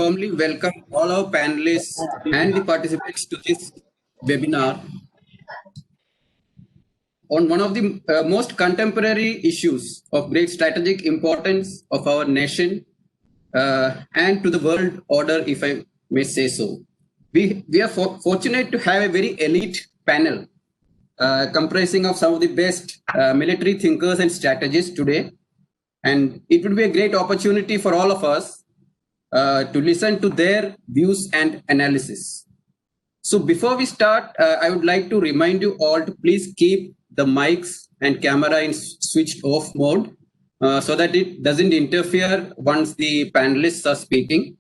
formally welcome all our panelists and the participants to this webinar on one of the most contemporary issues of great strategic importance of our nation and to the world order, if I may say so. We are fortunate to have a very elite panel comprising of some of the best military thinkers and strategists today. And it would be a great opportunity for all of us to listen to their views and analysis. So before we start, I would like to remind you all to please keep the mics and camera in switched off mode so that it doesn't interfere once the panelists are speaking.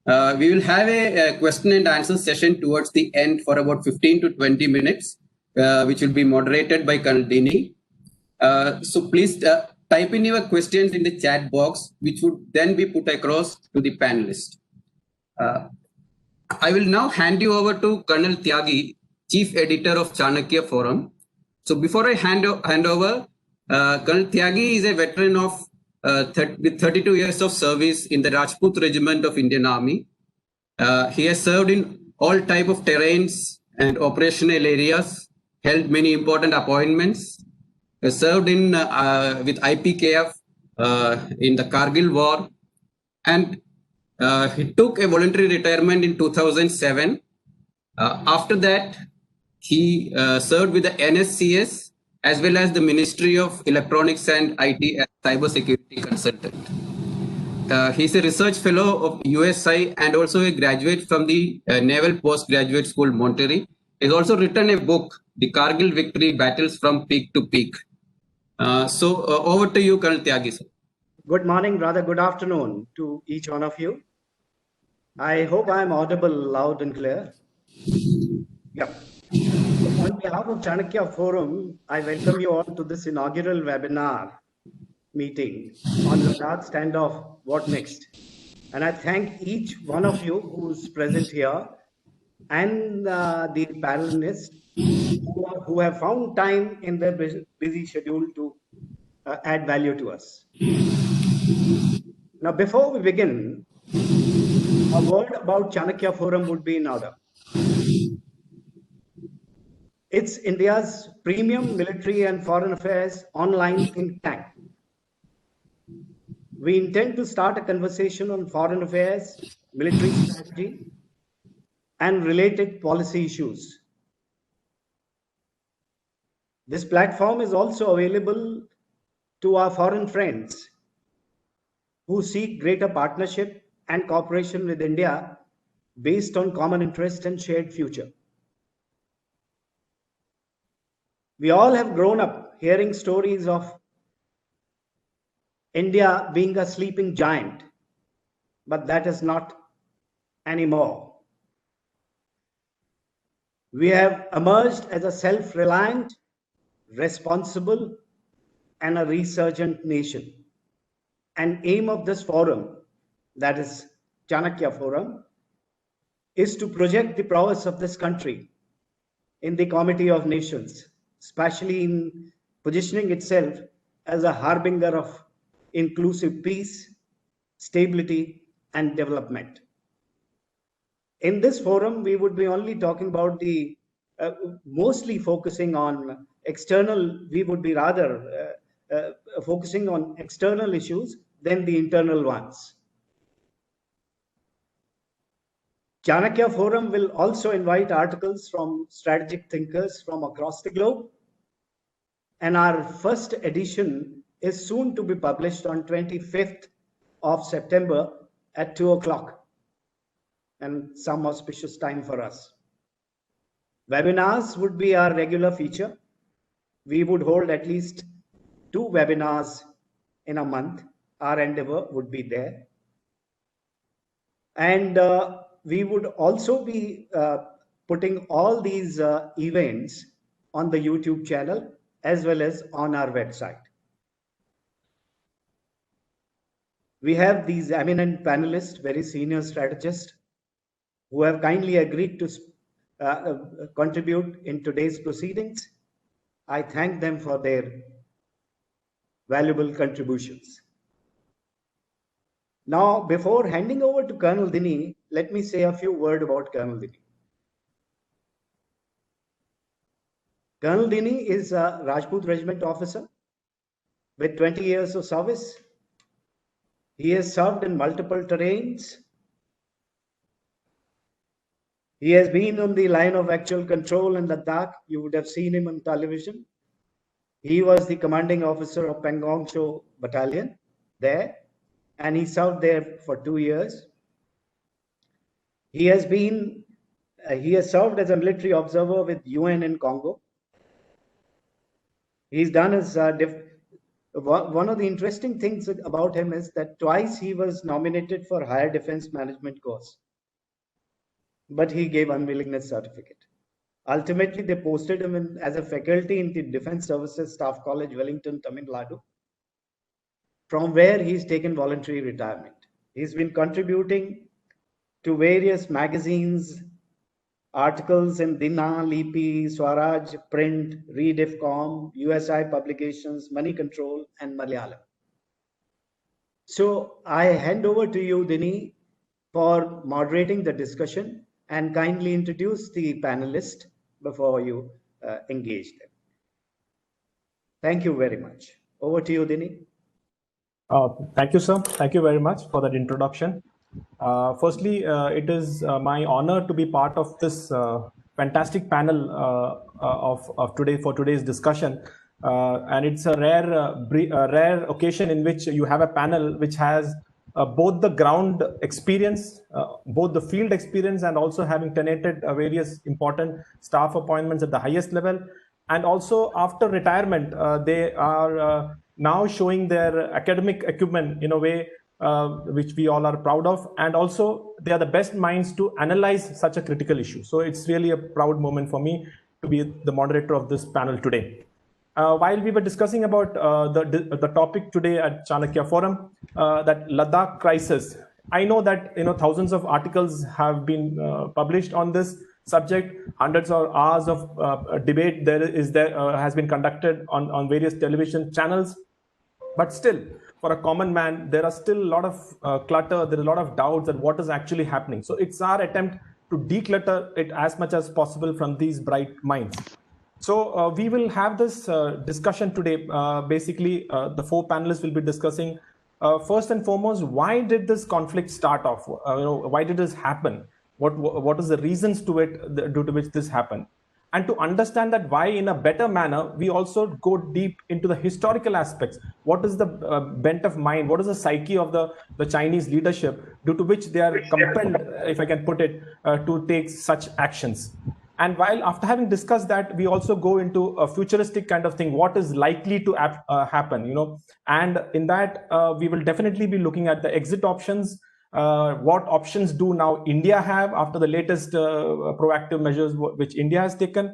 We will have a question and answer session towards the end for about 15 to 20 minutes, which will be moderated by Colonel Dini. So please type in your questions in the chat box, which would then be put across to the panelists. I will now hand you over to Colonel Tyagi, Chief Editor of Chanakya Forum. So before I hand over, Colonel Tyagi is a veteran of with 32 years of service in the Rajput Regiment of Indian Army. He has served in all type of terrains and operational areas, held many important appointments, served in with IPKF in the Kargil War, and he took a voluntary retirement in 2007. After that, he served with the NSCS as well as the Ministry of Electronics and IT as cyber security consultant. He's a research fellow of USI and also a graduate from the Naval Postgraduate School, Monterey. He's also written a book, The Kargil Victory Battles from Peak to Peak. Over to you, Colonel Tyagi, sir. Good morning, rather good afternoon to each one of you. I hope I am audible loud and clear. Yeah. On behalf of Chanakya Forum, I welcome you all to this inaugural webinar meeting on Ladakh standoff, what next? And I thank each one of you who's present here and the panelists who have found time in their busy schedule to add value to us. Now, before we begin, a word about Chanakya Forum would be in order. It's India's premium military and foreign affairs online think tank. We intend to start a conversation on foreign affairs, military strategy, and related policy issues. This platform is also available to our foreign friends who seek greater partnership and cooperation with India based on common interest and shared future. We all have grown up hearing stories of India being a sleeping giant, but that is not anymore. We have emerged as a self-reliant, responsible, and a resurgent nation. And aim of this forum, that is Chanakya Forum, is to project the prowess of this country in the Committee of Nations, especially in positioning itself as a harbinger of inclusive peace, stability, and development. In this forum, we would be only talking about the, mostly focusing on external, we would be rather focusing on external issues than the internal ones. Chanakya Forum will also invite articles from strategic thinkers from across the globe. And our first edition is soon to be published on 25th of September at 2 o'clock, and some auspicious time for us. Webinars would be our regular feature. We would hold at least 2 webinars in a month. Our endeavor would be there. And we would also be putting all these events on the YouTube channel as well as on our website. We have these eminent panelists, very senior strategists, who have kindly agreed to contribute in today's proceedings. I thank them for their valuable contributions. Now, before handing over to Colonel Dini, let me say a few words about Colonel Dini. Colonel Dini is a Rajput Regiment officer with 20 years of service. He has served in multiple terrains. He has been on the line of actual control in Ladakh. You would have seen him on television. He was the commanding officer of Pangong Cho Battalion there, and he served there for 2 years. He has served as a military observer with UN in Congo. He's done his one of the interesting things about him is that twice he was nominated for higher defense management course, but he gave unwillingness certificate. Ultimately, they posted him as a faculty in the Defense Services Staff College, Wellington, Tamil Nadu, from where he's taken voluntary retirement. He's been contributing to various magazines, articles in Dina, Lipi, Swaraj, Print, Read.com, USI Publications, Money Control, and Malayalam. So I hand over to you, Dini, for moderating the discussion and kindly introduce the panelists before you engage them. Thank you very much. Over to you, Dini. Thank you, sir. Thank you very much for that introduction. Firstly, it is my honor to be part of this fantastic panel of today for today's discussion. And it's a rare occasion in which you have a panel which has both the ground experience, both the field experience, and also having tenated various important staff appointments at the highest level. And also after retirement, they are now showing their academic acumen in a way which we all are proud of. And also they are the best minds to analyze such a critical issue. So it's really a proud moment for me to be the moderator of this panel today. While we were discussing about the topic today at Chanakya Forum, that Ladakh crisis, I know that thousands of articles have been published on this subject. Hundreds of hours of debate has been conducted on various television channels. But still, for a common man, there are still a lot of clutter. There are a lot of doubts that what is actually happening. So it's our attempt to declutter it as much as possible from these bright minds. So we will have this discussion today. Basically, the four panelists will be discussing first and foremost, why did this conflict start off? Why did this happen? What is the reasons to it due to which this happened? And to understand that why in a better manner, we also go deep into the historical aspects. What is the bent of mind? What is the psyche of the Chinese leadership due to which they are compelled, if I can put it, to take such actions? And while after having discussed that, we also go into a futuristic kind of thing, what is likely to happen, and in that we will definitely be looking at the exit options. What options do now India have after the latest proactive measures which India has taken?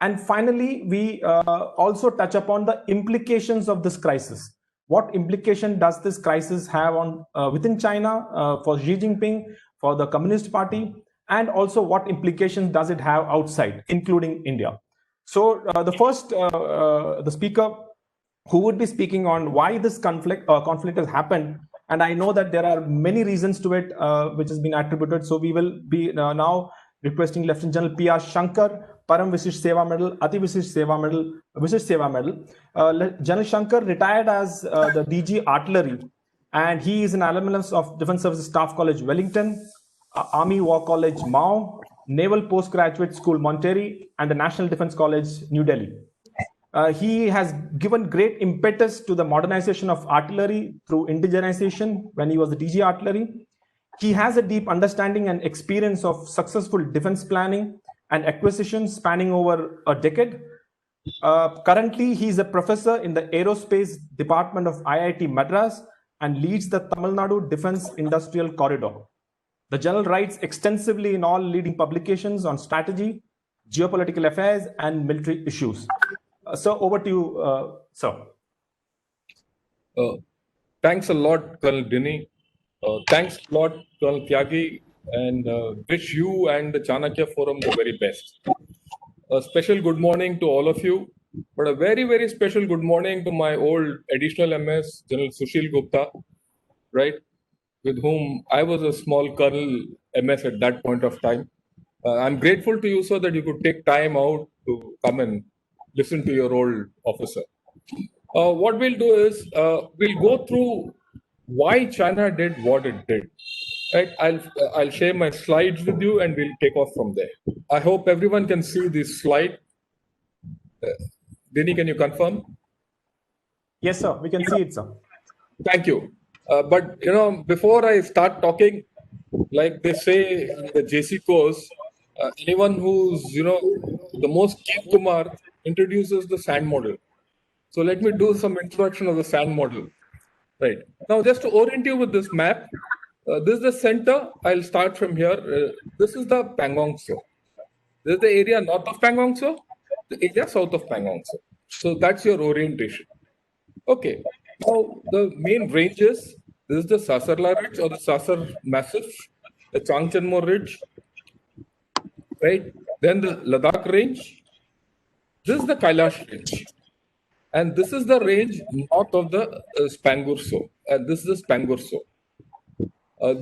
And finally, we also touch upon the implications of this crisis. What implication does this crisis have on within China, for Xi Jinping, for the Communist Party, and also what implications does it have outside, including India? So the speaker who would be speaking on why this conflict has happened, and I know that there are many reasons to it which has been attributed. So we will be now requesting Lieutenant General P.R. Shankar, Param Vishish Seva Medal, Ati Vishish Seva Medal. General Shankar retired as the DG Artillery, and he is an alumnus of Defense Services Staff College, Wellington, Army War College, Mao, Naval Postgraduate School, Monterrey, and the National Defense College, New Delhi. He has given great impetus to the modernization of artillery through indigenization when he was the DG Artillery. He has a deep understanding and experience of successful defense planning and acquisition spanning over a decade. Currently, he is a professor in the Aerospace Department of IIT Madras and leads the Tamil Nadu Defense Industrial Corridor. The General writes extensively in all leading publications on strategy, geopolitical affairs, and military issues. So over to you, sir. Thanks a lot, Colonel Dini. Thanks a lot, Colonel Tyagi, and wish you and the Chanakya Forum the very best. A special good morning to all of you, but a very, very special good morning to my old additional MS, General Sushil Gupta, right? with whom I was a small Colonel MS at that point of time. I'm grateful to you, sir, that you could take time out to come and listen to your old officer. What we'll do is we'll go through why China did what it did. Right? I'll share my slides with you, and we'll take off from there. I hope everyone can see this slide. Denny, can you confirm? Yes, sir. We can see it, sir. Thank you. But before I start talking, like they say in the JC course, anyone who's the most Kev Kumar introduces the sand model. So let me do some introduction of the sand model. Right now, just to orient you with this map, this is the center. I'll start from here. This is the Pangong Tso. This is the area north of Pangong Tso, the area south of Pangong Tso. So that's your orientation. Okay. Now the main ranges. This is the Sasarla Ridge or the Sasar Massif, the Changchenmo Ridge, right? Then the Ladakh Range. This is the Kailash Range. And this is the range north of the Spangor Tso. And this is the Spangor Tso.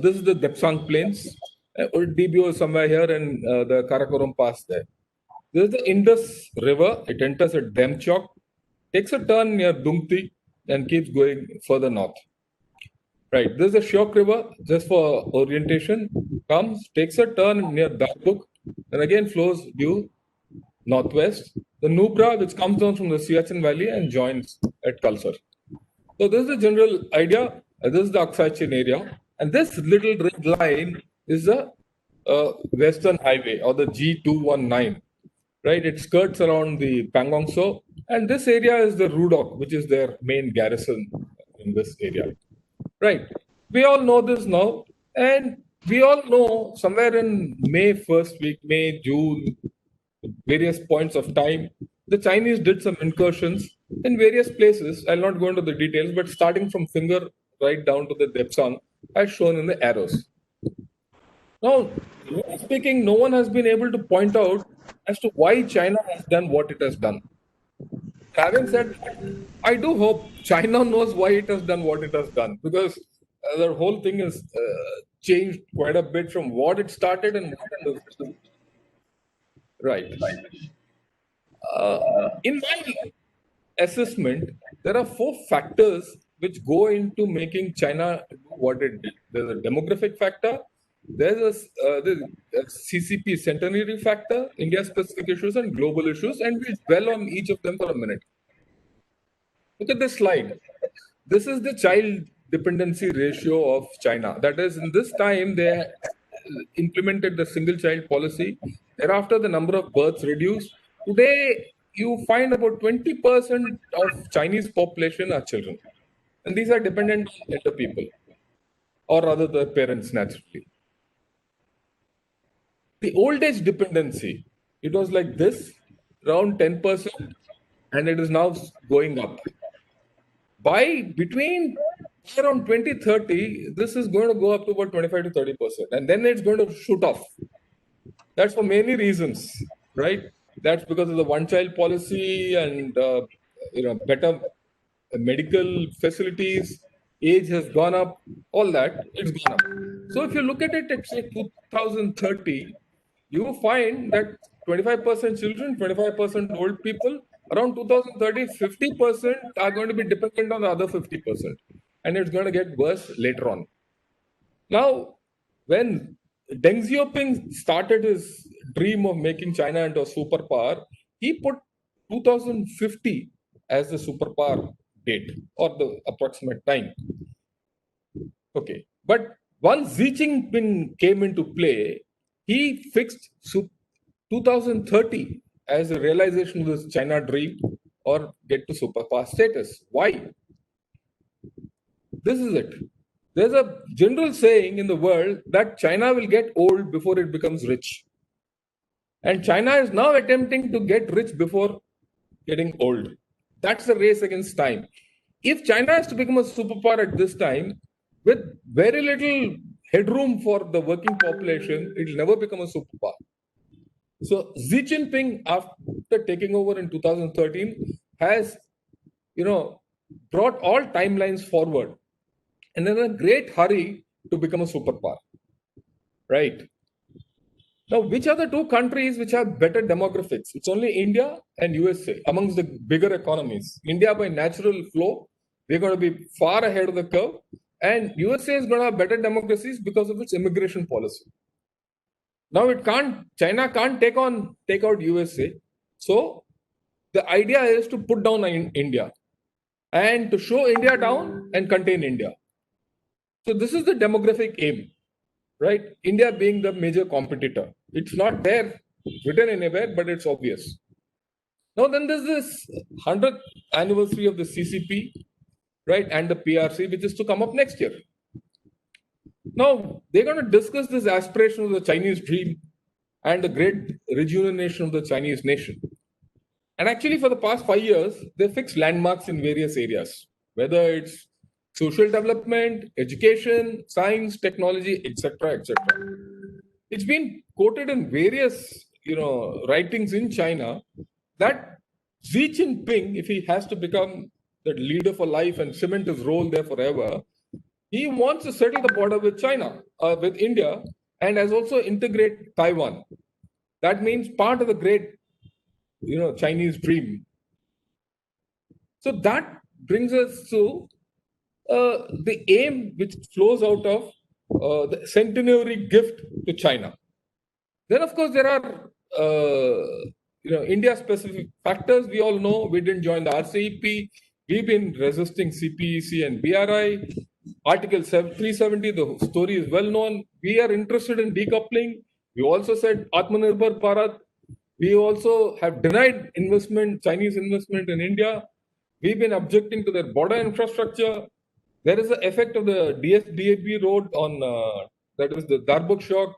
This is the Depsang Plains. Or DBO is somewhere here and the Karakoram Pass there. This is the Indus River. It enters at Demchok, takes a turn near Dungti, and keeps going further north. Right. This is the Shyok River, just for orientation, comes, takes a turn near Darbuk, and again flows due northwest. The Nubra, which comes down from the Siachen Valley and joins at Kalsar. So this is the general idea. This is the Aksai Chin area. And this little red line is the Western Highway or the G219. Right? It skirts around the Pangong Tso. And this area is the Rudok, which is their main garrison in this area. Right. We all know this now. And we all know somewhere in May first week, May, June, various points of time, the Chinese did some incursions in various places. I'll not go into the details, but starting from Finger right down to the Depsang, as shown in the arrows. Now, speaking, no one has been able to point out as to why China has done what it has done. Having said that, I do hope China knows why it has done what it has done, because the whole thing has changed quite a bit from what it started and what it has. Right. In my assessment, there are 4 factors which go into making China do what it did. There's a demographic factor, there's the CCP centenary factor, India-specific issues, and global issues, and we'll dwell on each of them for a minute. Look at this slide. This is the child dependency ratio of China. That is, in this time, they implemented the single child policy. Thereafter, the number of births reduced. Today, you find about 20% of Chinese population are children. And these are dependent on elder people, or rather their parents naturally. The old age dependency, it was like this, around 10%, and it is now going up. By between around 2030, this is going to go up to about 25 to 30%, and then it's going to shoot off. That's for many reasons, right? That's because of the one-child policy and better medical facilities. Age has gone up. All that, it's gone up. So if you look at it at say 2030, you will find that 25% children, 25% old people. Around 2030, 50% are going to be dependent on the other 50%, and it's going to get worse later on. Now, when Deng Xiaoping started his dream of making China into a superpower, he put 2050 as the superpower date or the approximate time. Okay, but once Xi Jinping came into play, he fixed 2030 as a realization of this China dream or get to superpower status. Why? This is it. There's a general saying in the world that China will get old before it becomes rich. And China is now attempting to get rich before getting old. That's the race against time. If China has to become a superpower at this time, with very little headroom for the working population, it will never become a superpower. So Xi Jinping, after taking over in 2013, has, brought all timelines forward. And in a great hurry, to become a superpower, right? Now, which are the two countries which have better demographics? It's only India and USA amongst the bigger economies. India, by natural flow, they're going to be far ahead of the curve, and USA is going to have better democracies because of its immigration policy. Now, China can't take out USA, so the idea is to put down India and to show India down and contain India. So this is the demographic aim, right? India being the major competitor. It's not there written anywhere, but it's obvious. Now then there's this 100th anniversary of the CCP, right, and the PRC, which is to come up next year. Now they're going to discuss this aspiration of the Chinese dream and the great rejuvenation of the Chinese nation. And actually, for the past 5 years, they fixed landmarks in various areas, whether it's social development, education, science, technology, etc., etc. It's been quoted in various, writings in China that Xi Jinping, if he has to become the leader for life and cement his role there forever, he wants to settle the border with China, with India, and as also integrate Taiwan. That means part of the great, Chinese dream. So that brings us to the aim which flows out of the centenary gift to China. Then, of course, there are India-specific factors. We all know we didn't join the RCEP. We've been resisting CPEC and BRI. Article 370, the story is well known. We are interested in decoupling. We also said Atmanirbhar Bharat. We also have denied Chinese investment in India. We've been objecting to their border infrastructure. There is the effect of the DSDAB road on, that is the Darbuk-Shok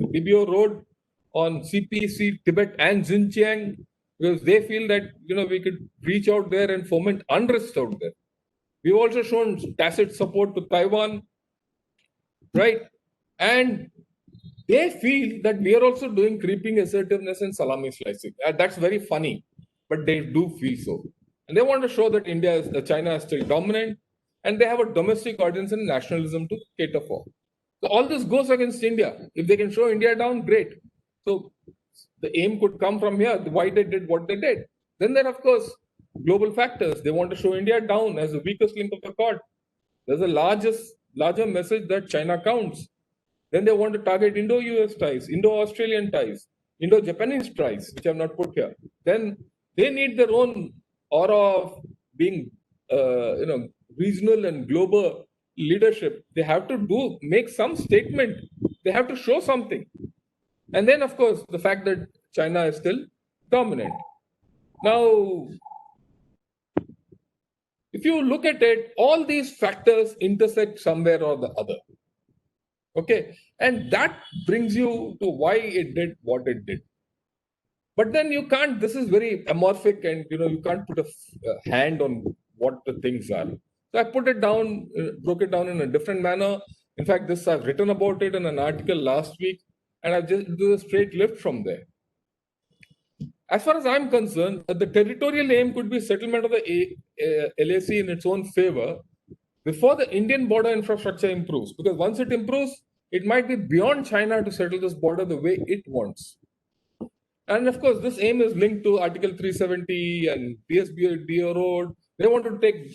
DBO road on CPC, Tibet and Xinjiang, because they feel that, we could reach out there and foment unrest out there. We've also shown tacit support to Taiwan, right? And they feel that we are also doing creeping assertiveness and salami slicing. That's very funny, but they do feel so. And they want to show that China is still dominant, and they have a domestic audience and nationalism to cater for. So all this goes against India. If they can show India down, great. So the aim could come from here, why they did what they did. Then there are, of course, global factors. They want to show India down as the weakest link of the cord. There's a larger message that China counts. Then they want to target Indo-US ties, Indo-Australian ties, Indo-Japanese ties, which I have not put here. Then they need their own aura of being, regional and global leadership. They have to make some statement. They have to show something. And then, of course, the fact that China is still dominant. Now, if you look at it, all these factors intersect somewhere or the other. Okay, and that brings you to why it did what it did. But then you can't, this is very amorphic, and you can't put a hand on what the things are. So I put it down, broke it down in a different manner. In fact, I've written about it in an article last week, and I've just do a straight lift from there. As far as I'm concerned, the territorial aim could be settlement of the LAC in its own favor before the Indian border infrastructure improves. Because once it improves, it might be beyond China to settle this border the way it wants. And of course, this aim is linked to Article 370 and DSDO road. They want to take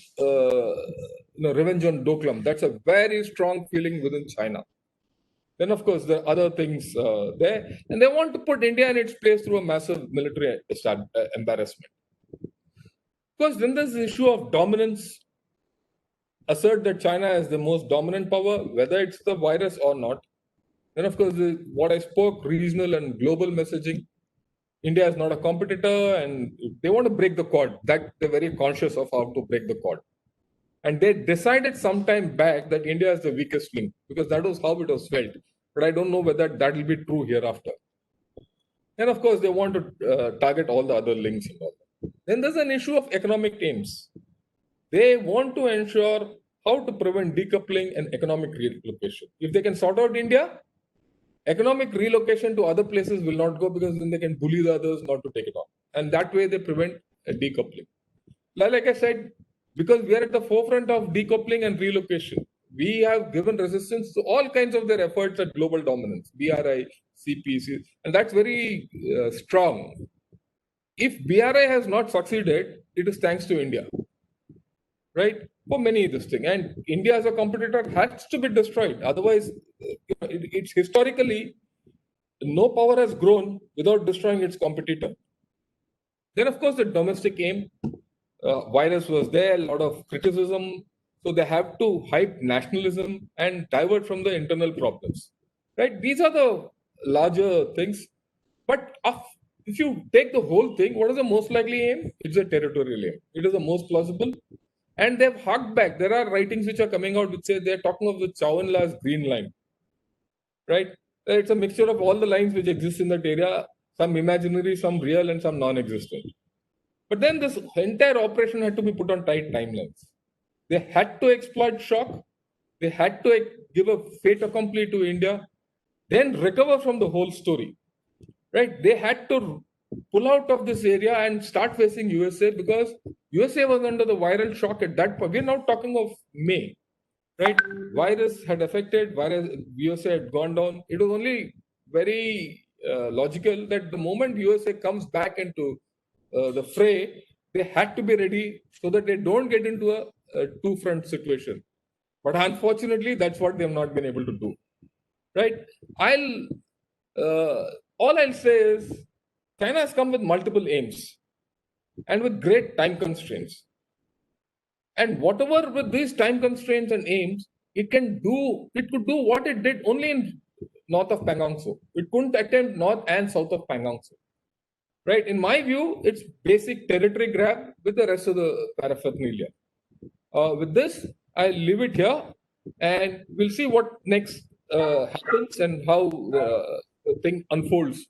revenge on Doklam. That's a very strong feeling within China. Then, of course, there are other things there. And they want to put India in its place through a massive military embarrassment. Of course, then there's the issue of dominance. Assert that China is the most dominant power, whether it's the virus or not. Then, of course, what I spoke, regional and global messaging. India is not a competitor, and they want to break the cord. That they're very conscious of how to break the cord. And they decided some time back that India is the weakest link, because that was how it was felt. But I don't know whether that will be true hereafter. And of course, they want to target all the other links and all that. Then there's an issue of economic aims. They want to ensure how to prevent decoupling and economic relocation. If they can sort out India, economic relocation to other places will not go, because then they can bully the others not to take it on. And that way they prevent a decoupling. Like I said, because we are at the forefront of decoupling and relocation, we have given resistance to all kinds of their efforts at global dominance, BRI, CPC, and that's very strong. If BRI has not succeeded, it is thanks to India, right? For many this thing, and India as a competitor has to be destroyed. Otherwise, it's historically no power has grown without destroying its competitor. Then, of course, the domestic aim virus was there, a lot of criticism. So they have to hype nationalism and divert from the internal problems, right? These are the larger things. But if you take the whole thing, what is the most likely aim? It's a territorial aim. It is the most plausible. And they've harked back. There are writings which are coming out which say they're talking of the Chow and La's green line, right? It's a mixture of all the lines which exist in that area, some imaginary, some real, and some non-existent. But then this entire operation had to be put on tight timelines. They had to exploit shock. They had to give a fait accompli to India, then recover from the whole story, right? They had to pull out of this area and start facing USA because USA was under the viral shock at that point. We're now talking of May, right? Virus had affected, USA had gone down. It was only very logical that the moment USA comes back into the fray, they had to be ready so that they don't get into a two-front situation. But unfortunately, that's what they have not been able to do, right? All I'll say is China has come with multiple aims and with great time constraints. And whatever with these time constraints and aims, it could do what it did only in north of Pangong Tso. It couldn't attempt north and south of Pangong Tso. Right? In my view, it's basic territory grab with the rest of the paraphernalia. With this, I'll leave it here and we'll see what next happens and how the thing unfolds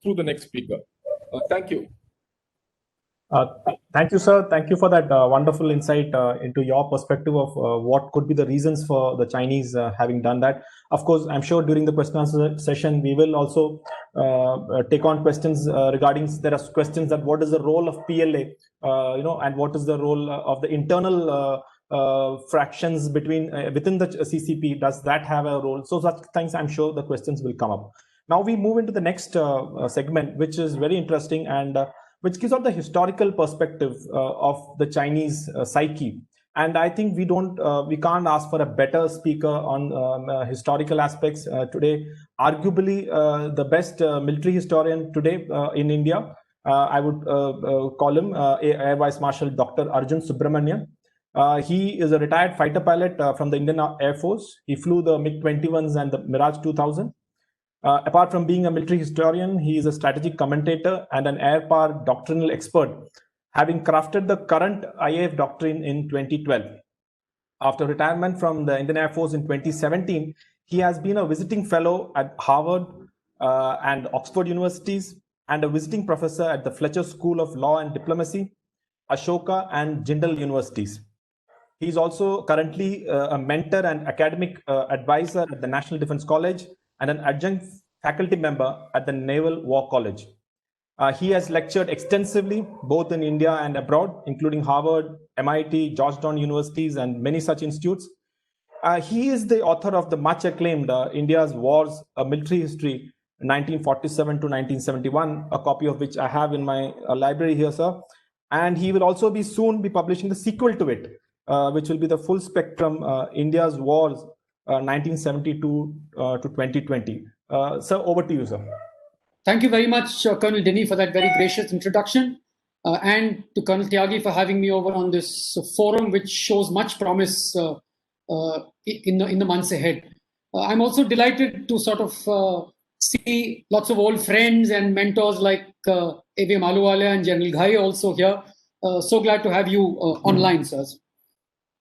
through the next speaker. Thank you. Thank you, sir. Thank you for that wonderful insight into your perspective of what could be the reasons for the Chinese having done that. Of course, I'm sure during the question answer session, we will also take on questions regarding, there are questions that what is the role of PLA, and what is the role of the internal fractions within the CCP, does that have a role? So such things, I'm sure the questions will come up. Now we move into the next segment, which is very interesting and which gives out the historical perspective of the Chinese psyche. And I think we can't ask for a better speaker on historical aspects today. Arguably, the best military historian today in India, I would call him Air Vice Marshal Dr. Arjun Subramanian. He is a retired fighter pilot from the Indian Air Force. He flew the MiG-21s and the Mirage 2000. Apart from being a military historian, he is a strategic commentator and an air power doctrinal expert, having crafted the current IAF doctrine in 2012. After retirement from the Indian Air Force in 2017, he has been a visiting fellow at Harvard and Oxford universities and a visiting professor at the Fletcher School of Law and Diplomacy, Ashoka and Jindal universities. He is also currently a mentor and academic advisor at the National Defense College and an adjunct faculty member at the Naval War College. He has lectured extensively both in India and abroad, including Harvard, MIT, Georgetown universities, and many such institutes. He is the author of the much acclaimed India's Wars, a Military History, 1947 to 1971, a copy of which I have in my library here, sir. And he will also soon be publishing the sequel to it, which will be the full spectrum India's Wars, 1972 to 2020. Sir, over to you, sir. Thank you very much, Colonel Denny, for that very gracious introduction, and to Colonel Tyagi for having me over on this forum, which shows much promise in the months ahead. I'm also delighted to sort of see lots of old friends and mentors like A.V. Maluwala and General Ghai also here. So glad to have you online, sirs.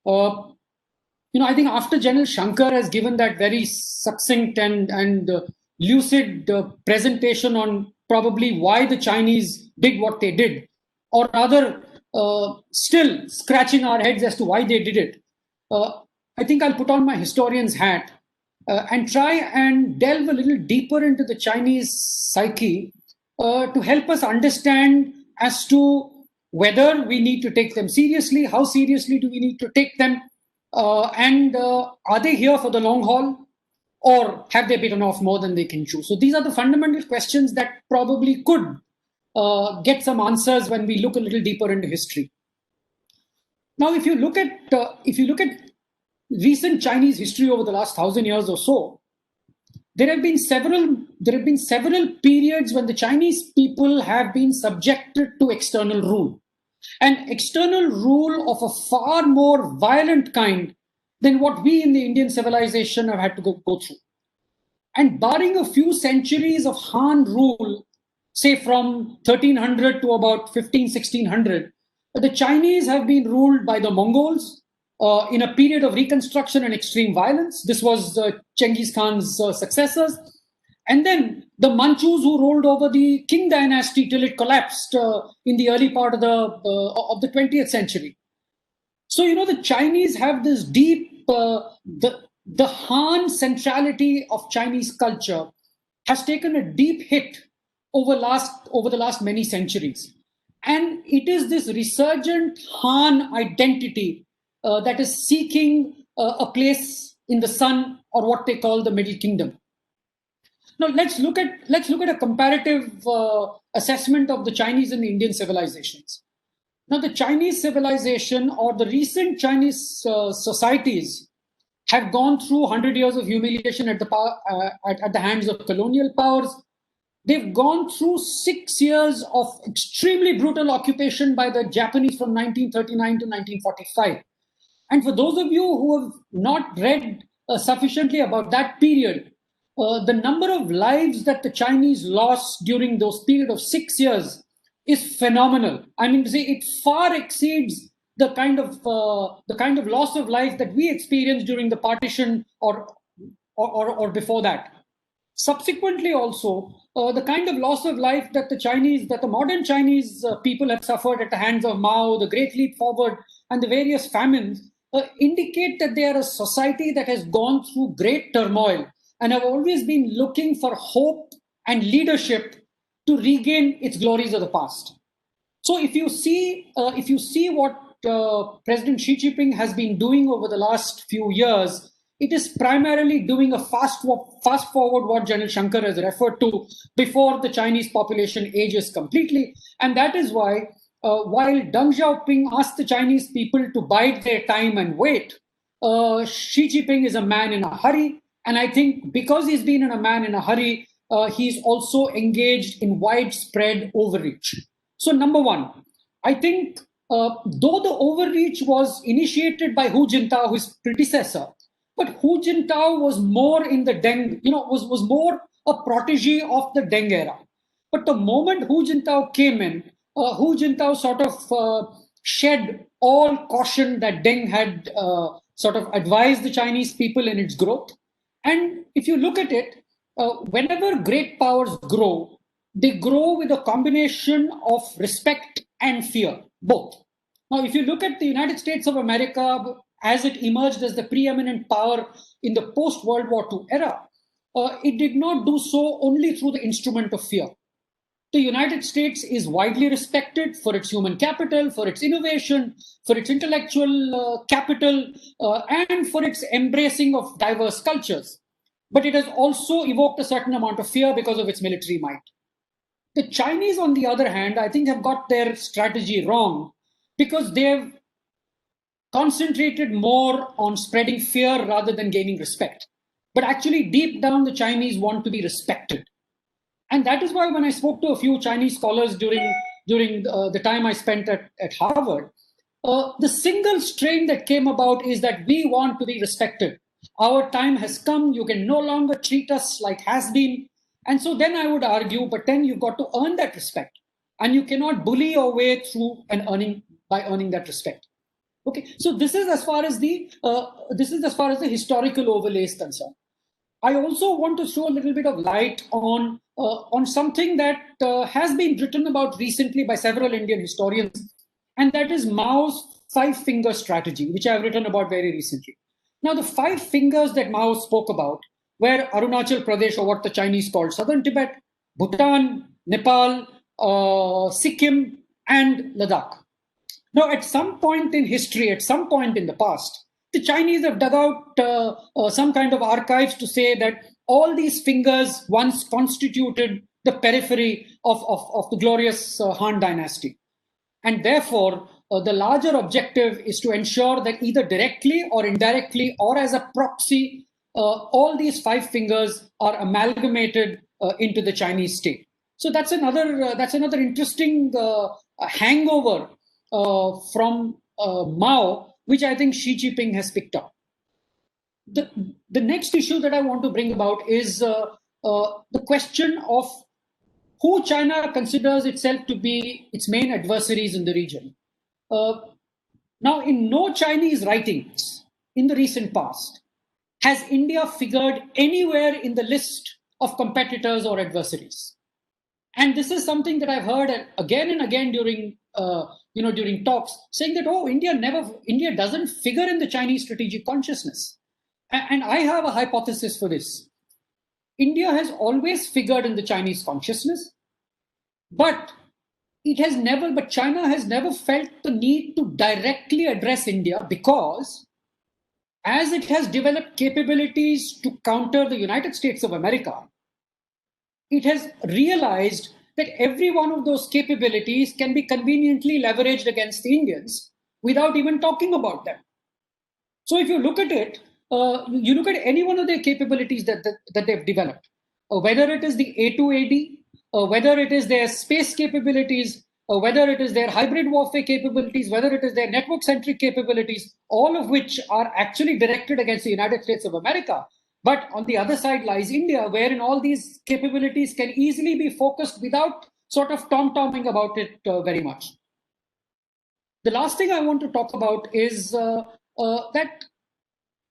I think after General Shankar has given that very succinct and lucid presentation on probably why the Chinese did what they did, or rather still scratching our heads as to why they did it, I think I'll put on my historian's hat and try and delve a little deeper into the Chinese psyche to help us understand as to whether we need to take them seriously, how seriously do we need to take them, And are they here for the long haul, or have they bitten off more than they can chew? So these are the fundamental questions that probably could get some answers when we look a little deeper into history. Now, if you look at recent Chinese history over the last 1,000 years or so, there have been several periods when the Chinese people have been subjected to external rule, and external rule of a far more violent kind than what we in the Indian civilization have had to go through. And barring a few centuries of Han rule, say from 1300 to about 1600, the Chinese have been ruled by the Mongols in a period of reconstruction and extreme violence. This was Genghis Khan's successors. And then the Manchus, who rolled over the Qing dynasty till it collapsed in the early part of the 20th century. So, the Chinese have this deep, the Han centrality of Chinese culture has taken a deep hit over the last many centuries. And it is this resurgent Han identity that is seeking a place in the sun, or what they call the Middle Kingdom. Now let's look at a comparative assessment of the Chinese and the Indian civilizations. Now, the Chinese civilization, or the recent Chinese societies, have gone through 100 years of humiliation at the hands of colonial powers. They've gone through 6 years of extremely brutal occupation by the Japanese from 1939 to 1945. And for those of you who have not read sufficiently about that period, the number of lives that the Chinese lost during those period of 6 years is phenomenal. I mean, it far exceeds the kind of loss of life that we experienced during the partition or before that. Subsequently, also, the kind of loss of life that the modern Chinese people have suffered at the hands of Mao, the Great Leap Forward, and the various famines indicate that they are a society that has gone through great turmoil and have always been looking for hope and leadership to regain its glories of the past. So if you see what President Xi Jinping has been doing over the last few years, it is primarily doing a fast forward what General Shankar has referred to before the Chinese population ages completely. And that is why while Deng Xiaoping asked the Chinese people to bide their time and wait, Xi Jinping is a man in a hurry. And I think because he's been a man in a hurry, he's also engaged in widespread overreach. So number one, I think though the overreach was initiated by Hu Jintao, his predecessor, but Hu Jintao was more in the Deng, was more a protege of the Deng era. But the moment Hu Jintao came in, Hu Jintao sort of shed all caution that Deng had sort of advised the Chinese people in its growth. And if you look at it, whenever great powers grow, they grow with a combination of respect and fear, both. Now, if you look at the United States of America as it emerged as the preeminent power in the post-World War II era, it did not do so only through the instrument of fear. The United States is widely respected for its human capital, for its innovation, for its intellectual capital, and for its embracing of diverse cultures. But it has also evoked a certain amount of fear because of its military might. The Chinese, on the other hand, I think have got their strategy wrong because they've concentrated more on spreading fear rather than gaining respect. But actually, deep down, the Chinese want to be respected. And that is why when I spoke to a few Chinese scholars during the time I spent at Harvard, the single strain that came about is that we want to be respected. Our time has come. You can no longer treat us like has been. And so then I would argue, but then you've got to earn that respect. And you cannot bully your way through by earning that respect. Okay, so this is as far as the historical overlay is concerned. I also want to throw a little bit of light on something that has been written about recently by several Indian historians, and that is Mao's five-finger strategy, which I've written about very recently. Now, the five fingers that Mao spoke about were Arunachal Pradesh, or what the Chinese called Southern Tibet, Bhutan, Nepal, Sikkim, and Ladakh. Now, at some point in history, at some point in the past, the Chinese have dug out some kind of archives to say that all these fingers once constituted the periphery of the glorious Han dynasty. And therefore, the larger objective is to ensure that either directly or indirectly or as a proxy, all these five fingers are amalgamated into the Chinese state. So that's another interesting hangover from Mao, which I think Xi Jinping has picked up. The next issue that I want to bring about is the question of who China considers itself to be its main adversaries in the region. Now, in no Chinese writings in the recent past has India figured anywhere in the list of competitors or adversaries. And this is something that I've heard again and again during during talks, saying that, oh, India doesn't figure in the Chinese strategic consciousness. And I have a hypothesis for this. India has always figured in the Chinese consciousness, but China has never felt the need to directly address India, because as it has developed capabilities to counter the United States of America, it has realized that every one of those capabilities can be conveniently leveraged against the Indians without even talking about them. So if you look at it, you look at any one of their capabilities that they've developed, whether it is the A2AD, whether it is their space capabilities, whether it is their hybrid warfare capabilities, whether it is their network-centric capabilities, all of which are actually directed against the United States of America. But on the other side lies India, wherein all these capabilities can easily be focused without sort of tom-tomming about it very much. The last thing I want to talk about is that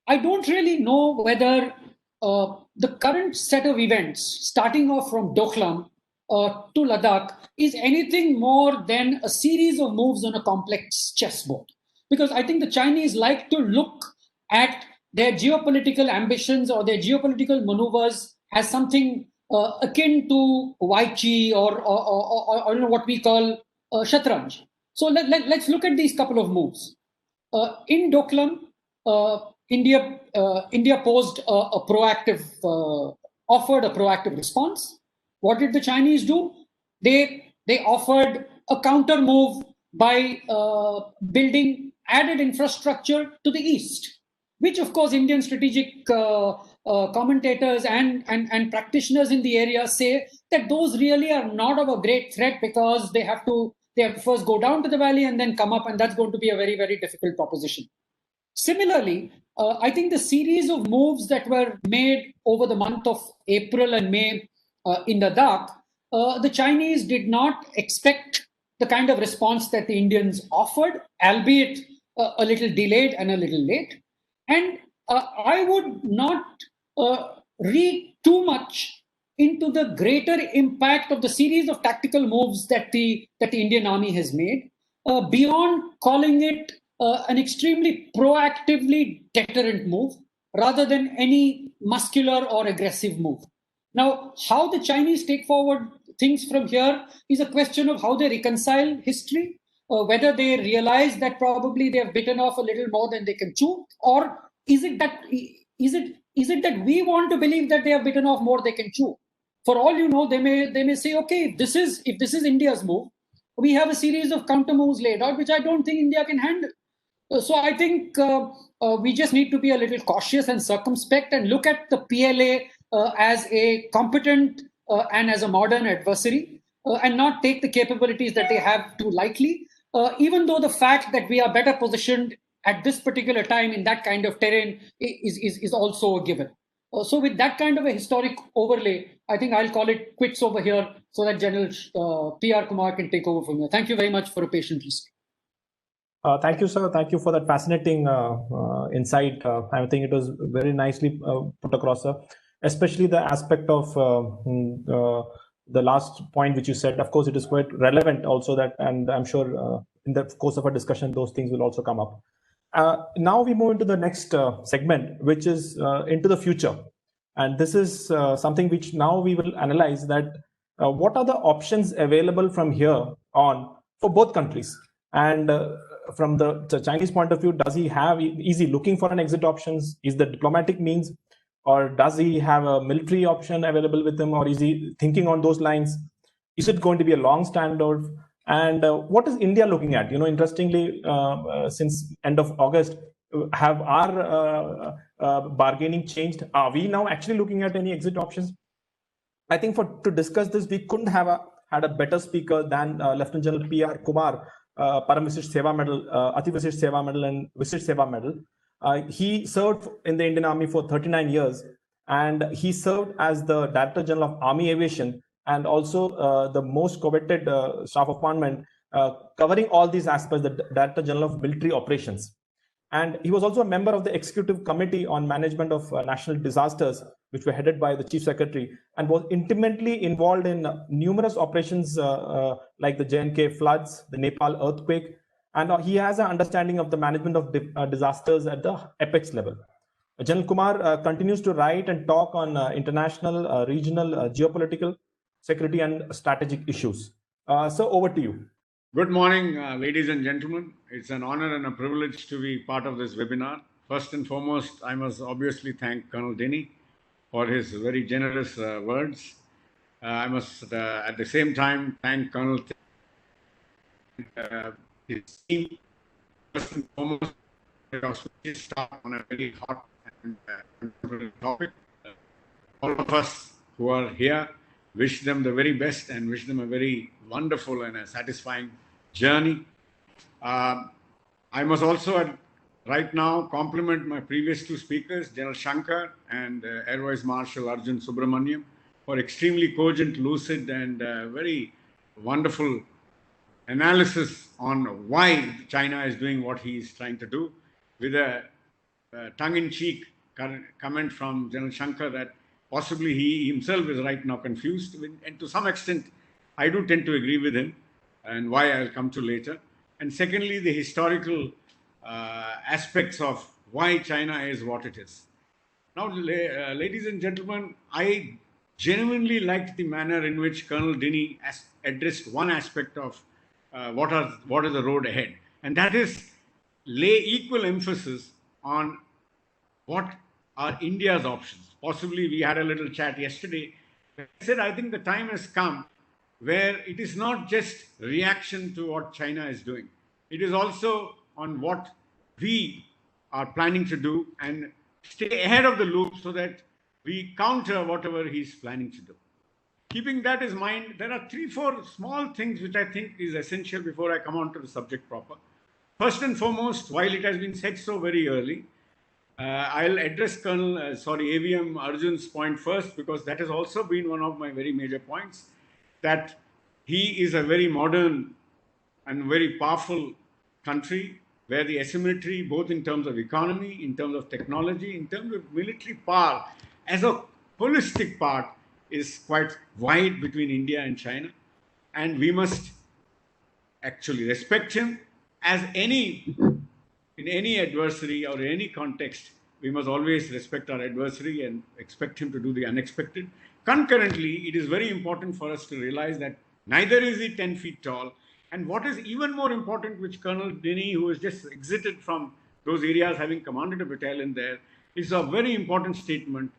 I don't really know whether the current set of events, starting off from Doklam to Ladakh, is anything more than a series of moves on a complex chessboard. Because I think the Chinese like to look at their geopolitical ambitions or their geopolitical maneuvers as something akin to Weiqi or what we call Shatranj. So let's look at these couple of moves. In Doklam, India posed offered a proactive response. What did the Chinese do? They offered a counter move by building added infrastructure to the east, which of course Indian strategic commentators and practitioners in the area say that those really are not of a great threat, because they have to first go down to the valley and then come up, and that's going to be a very, very difficult proposition. Similarly, I think the series of moves that were made over the month of April and May in Ladakh, the Chinese did not expect the kind of response that the Indians offered, albeit a little delayed and a little late. And I would not read too much into the greater impact of the series of tactical moves that the Indian army has made, beyond calling it an extremely proactively deterrent move rather than any muscular or aggressive move. Now, how the Chinese take forward things from here is a question of how they reconcile history, whether they realize that probably they have bitten off a little more than they can chew, or is it that we want to believe that they have bitten off more they can chew? For all you know, they may say, okay, if this is India's move, we have a series of counter moves laid out, which I don't think India can handle. So I think we just need to be a little cautious and circumspect and look at the PLA as a competent and as a modern adversary, and not take the capabilities that they have too lightly, even though the fact that we are better positioned at this particular time in that kind of terrain is also a given. So with that kind of a historic overlay, I think I'll call it quits over here so that General P.R. Kumar can take over from here. Thank you very much for a patient listening. Thank you, sir. Thank you for that fascinating insight. I think it was very nicely put across, sir. Especially the aspect of the last point which you said. Of course, it is quite relevant also, that, and I'm sure in the course of our discussion, those things will also come up. Now we move into the next segment, which is into the future. And this is something which now we will analyze, that what are the options available from here on for both countries. And from the Chinese point of view, is he looking for an exit options? Is the diplomatic means, or does he have a military option available with him, or is he thinking on those lines? Is it going to be a long standoff? And what is India looking at? Interestingly, since end of August, have our bargaining changed? Are we now actually looking at any exit options? I think to discuss this, we couldn't have had a better speaker than Lieutenant General P.R. Kumar, Param Vishisht Seva Medal, Ati Vishisht Seva Medal, and Vishisht Seva Medal. He served in the Indian Army for 39 years, and he served as the Director General of Army Aviation, and also the most coveted staff appointment, covering all these aspects, the Director General of Military Operations. And he was also a member of the Executive Committee on Management of National Disasters, which were headed by the Chief Secretary, and was intimately involved in numerous operations like the J&K floods, the Nepal earthquake, and he has an understanding of the management of disasters at the apex level. General Kumar continues to write and talk on international, regional, geopolitical, security, and strategic issues. So over to you. Good morning, ladies and gentlemen. It's an honor and a privilege to be part of this webinar. First and foremost, I must obviously thank Colonel Denny for his very generous words. I must, at the same time, thank Colonel his team. First and foremost, it auspicious start on a very hot and contemporary topic. All of us who are here wish them the very best and wish them a very wonderful and a satisfying journey. I must also right now compliment my previous two speakers, General Shankar and Air Vice Marshal Arjun Subramaniam, for extremely cogent, lucid, and very wonderful analysis on why China is doing what he is trying to do, with a tongue-in-cheek comment from General Shankar that possibly he himself is right now confused. And to some extent, I do tend to agree with him, and why I'll come to later. And secondly, the historical aspects of why China is what it is. Now, ladies and gentlemen, I genuinely liked the manner in which Colonel Denny addressed one aspect of what is the road ahead, and that is lay equal emphasis on what are India's options. Possibly we had a little chat yesterday. I said, I think the time has come where it is not just reaction to what China is doing. It is also on what we are planning to do and stay ahead of the loop so that we counter whatever he's planning to do. Keeping that in mind, there are 3-4 small things which I think is essential before I come on to the subject proper. First and foremost, while it has been said so very early, I'll address AVM Arjun's point first, because that has also been one of my very major points, that he is a very modern and very powerful country where the asymmetry, both in terms of economy, in terms of technology, in terms of military power, as a holistic part, is quite wide between India and China. And we must actually respect him as in any adversary or any context. We must always respect our adversary and expect him to do the unexpected. Concurrently, it is very important for us to realize that neither is he 10 feet tall. And what is even more important, which Colonel Denny, who has just exited from those areas having commanded a battalion there, is a very important statement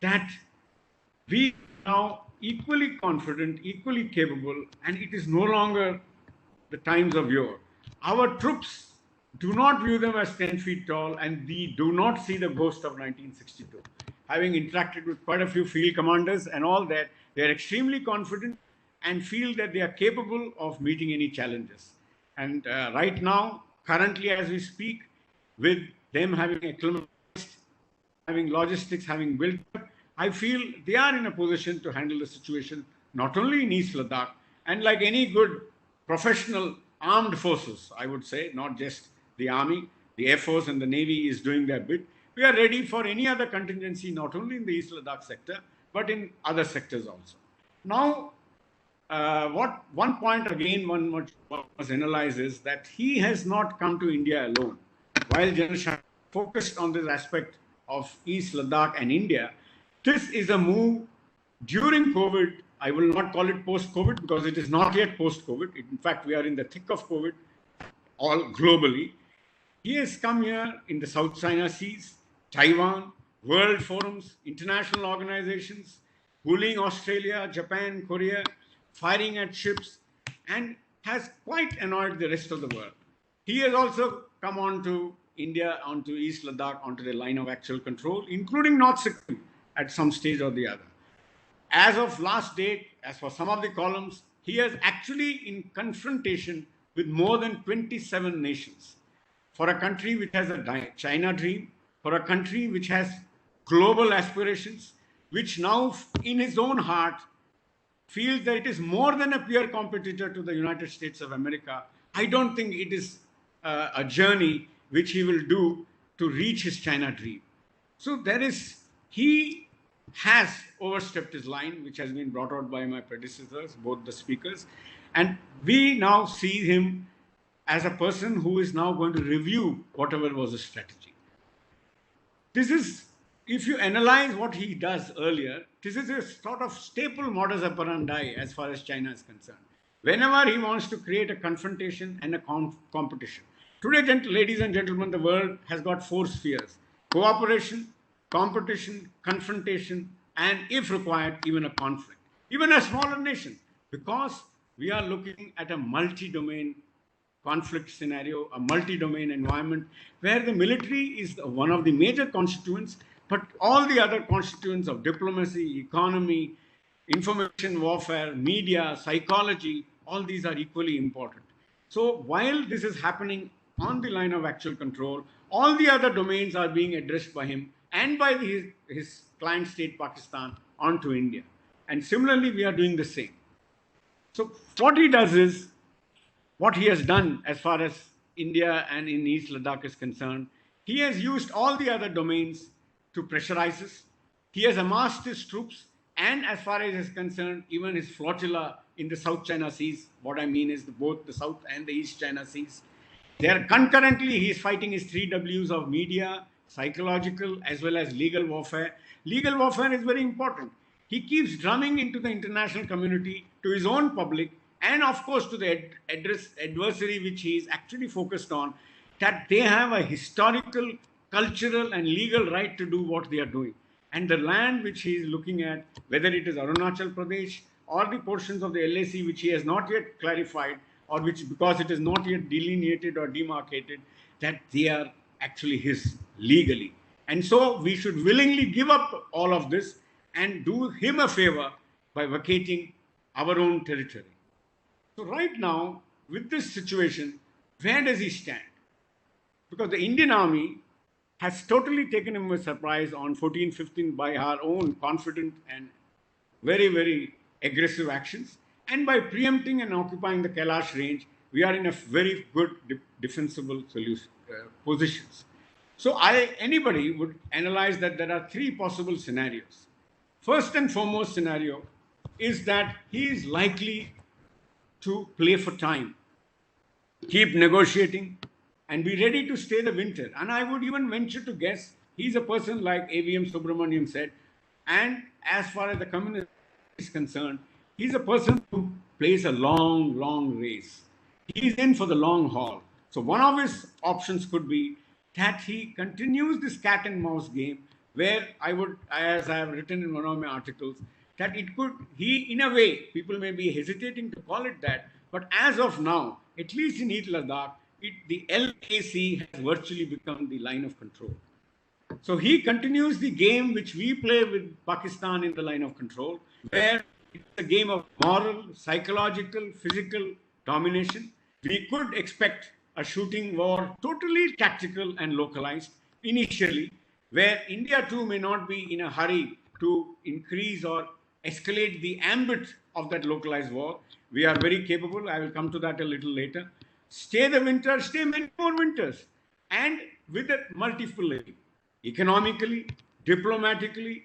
that we are now equally confident, equally capable, and it is no longer the times of yore. Our troops do not view them as 10 feet tall, and we do not see the ghost of 1962. Having interacted with quite a few field commanders and all that, they are extremely confident and feel that they are capable of meeting any challenges. And right now, currently as we speak, with them having acclimatized, having logistics, having built up, I feel they are in a position to handle the situation, not only in East Ladakh, and like any good professional armed forces, I would say, not just the Army, the Air Force and the Navy is doing their bit. We are ready for any other contingency, not only in the East Ladakh sector, but in other sectors also. Now, one point again one must analyze is that he has not come to India alone. While General Shah focused on this aspect of East Ladakh and India, this is a move during COVID. I will not call it post-COVID because it is not yet post-COVID. In fact, we are in the thick of COVID. all globally. He has come here in the South China Seas, Taiwan, world forums, international organizations, bullying Australia, Japan, Korea, firing at ships, and has quite annoyed the rest of the world. He has also come on to India, onto East Ladakh, onto the line of actual control, including North Sikkim at some stage or the other. As of last date, as for some of the columns, he is actually in confrontation with more than 27 nations. For a country which has a China dream, for a country which has global aspirations, which now in his own heart feels that it is more than a peer competitor to the United States of America, I don't think it is a journey which he will do to reach his China dream. So he has overstepped his line, which has been brought out by my predecessors, both the speakers. And we now see him as a person who is now going to review whatever was the strategy. This is, if you analyze what he does earlier, this is a sort of staple modus operandi as far as China is concerned. Whenever he wants to create a confrontation and a competition. Today, ladies and gentlemen, the world has got 4 spheres: cooperation, competition, confrontation, and if required, even a conflict. Even a smaller nation, because we are looking at a multi-domain conflict scenario, a multi-domain environment where the military is one of the major constituents, but all the other constituents of diplomacy, economy, information warfare, media, psychology, all these are equally important. So while this is happening on the line of actual control, all the other domains are being addressed by him and by his client state Pakistan onto India. And similarly, we are doing the same. So what he does is, what he has done as far as India and in East Ladakh is concerned, he has used all the other domains to pressurize us. He has amassed his troops, and as far as is concerned, even his flotilla in the South China Seas. What I mean is both the South and the East China Seas. There concurrently, he is fighting his 3 Ws of media, psychological, as well as legal warfare. Legal warfare is very important. He keeps drumming into the international community, to his own public, and of course to the adversary which he is actually focused on, that they have a historical, cultural, and legal right to do what they are doing. And the land which he is looking at, whether it is Arunachal Pradesh or the portions of the LAC which he has not yet clarified, or which, because it is not yet delineated or demarcated, that they are actually his legally. And so we should willingly give up all of this and do him a favor by vacating our own territory. So right now, with this situation, where does he stand? Because the Indian Army has totally taken him by surprise on 14-15 by our own confident and very, very aggressive actions. And by preempting and occupying the Kailash range, we are in a very good defensible positions. So anybody would analyze that there are 3 possible scenarios. First and foremost scenario is that he is likely to play for time, keep negotiating, and be ready to stay the winter. And I would even venture to guess he's a person like AVM Subramaniam said, and as far as the communist is concerned, he's a person who plays a long, long race. He's in for the long haul. So one of his options could be that he continues this cat and mouse game, where I would, as I have written in one of my articles, that in a way, people may be hesitating to call it that, but as of now, at least in East Ladakh, the LAC has virtually become the line of control. So he continues the game which we play with Pakistan in the line of control, where it's a game of moral, psychological, physical domination. We could expect a shooting war, totally tactical and localized initially, where India too may not be in a hurry to increase or escalate the ambit of that localized war. We are very capable. I will come to that a little later. Stay the winter, stay many more winters, and with a multiple level, economically, diplomatically,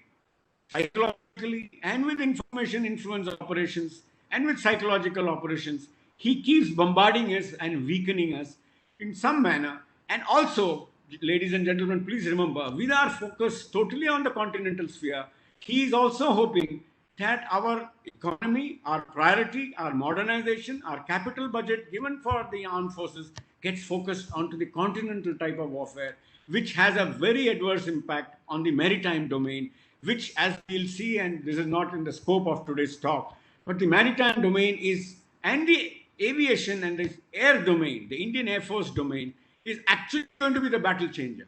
psychologically, and with information influence operations, and with psychological operations. He keeps bombarding us and weakening us in some manner. And also, ladies and gentlemen, please remember, with our focus totally on the continental sphere, he is also hoping that our economy, our priority, our modernization, our capital budget given for the armed forces gets focused onto the continental type of warfare, which has a very adverse impact on the maritime domain, which, as we'll see, and this is not in the scope of today's talk, but the maritime domain is, and the aviation and the air domain, the Indian Air Force domain, is actually going to be the battle changer.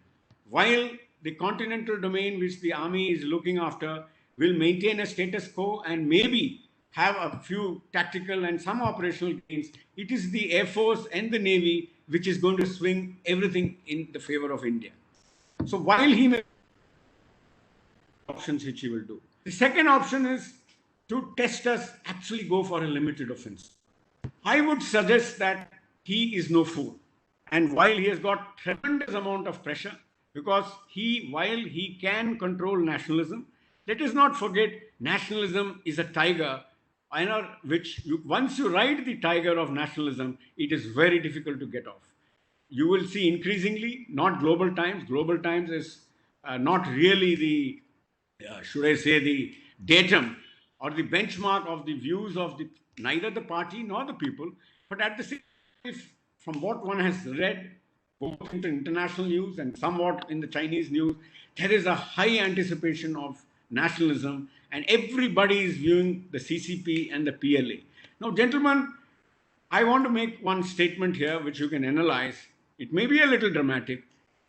While the continental domain, which the army is looking after, will maintain a status quo and maybe have a few tactical and some operational gains, it is the Air Force and the Navy which is going to swing everything in the favor of India. So while he may options which he will do, the second option is to test us, actually go for a limited offensive. I would suggest that he is no fool. And while he has got tremendous amount of pressure, because while he can control nationalism, let us not forget nationalism is a tiger, which once you ride the tiger of nationalism, it is very difficult to get off. You will see increasingly, not Global Times. Global Times is not really the, should I say, the datum or the benchmark of the views of neither the party nor the people, but at the same time, from what one has read, both in the international news and somewhat in the Chinese news, there is a high anticipation of nationalism, and everybody is viewing the CCP and the PLA. Now, gentlemen, I want to make one statement here which you can analyze. It may be a little dramatic,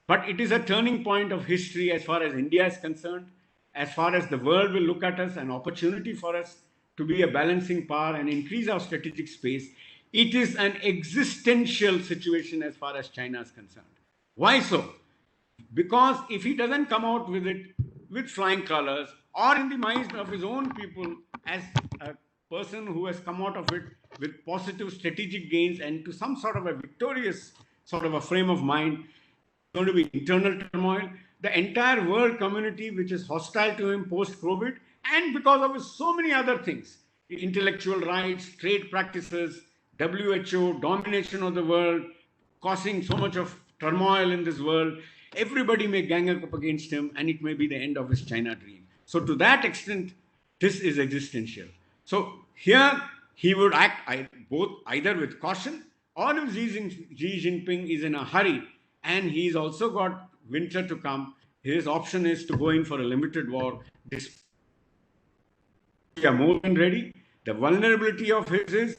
but it is a turning point of history as far as India is concerned, as far as the world will look at us, an opportunity for us to be a balancing power and increase our strategic space. It is an existential situation as far as China is concerned. Why so? Because if he doesn't come out with it with flying colors, or in the minds of his own people as a person who has come out of it with positive strategic gains and to some sort of a victorious sort of a frame of mind, going to be internal turmoil. The entire world community, which is hostile to him post-COVID, and because of so many other things, intellectual rights, trade practices, WHO, domination of the world, causing so much of turmoil in this world, everybody may gang up against him, and it may be the end of his China dream. So to that extent, this is existential. So here he would act either with caution, or if Xi Jinping is in a hurry and he's also got winter to come, his option is to go in for a limited war. We are more than ready. The vulnerability of his is,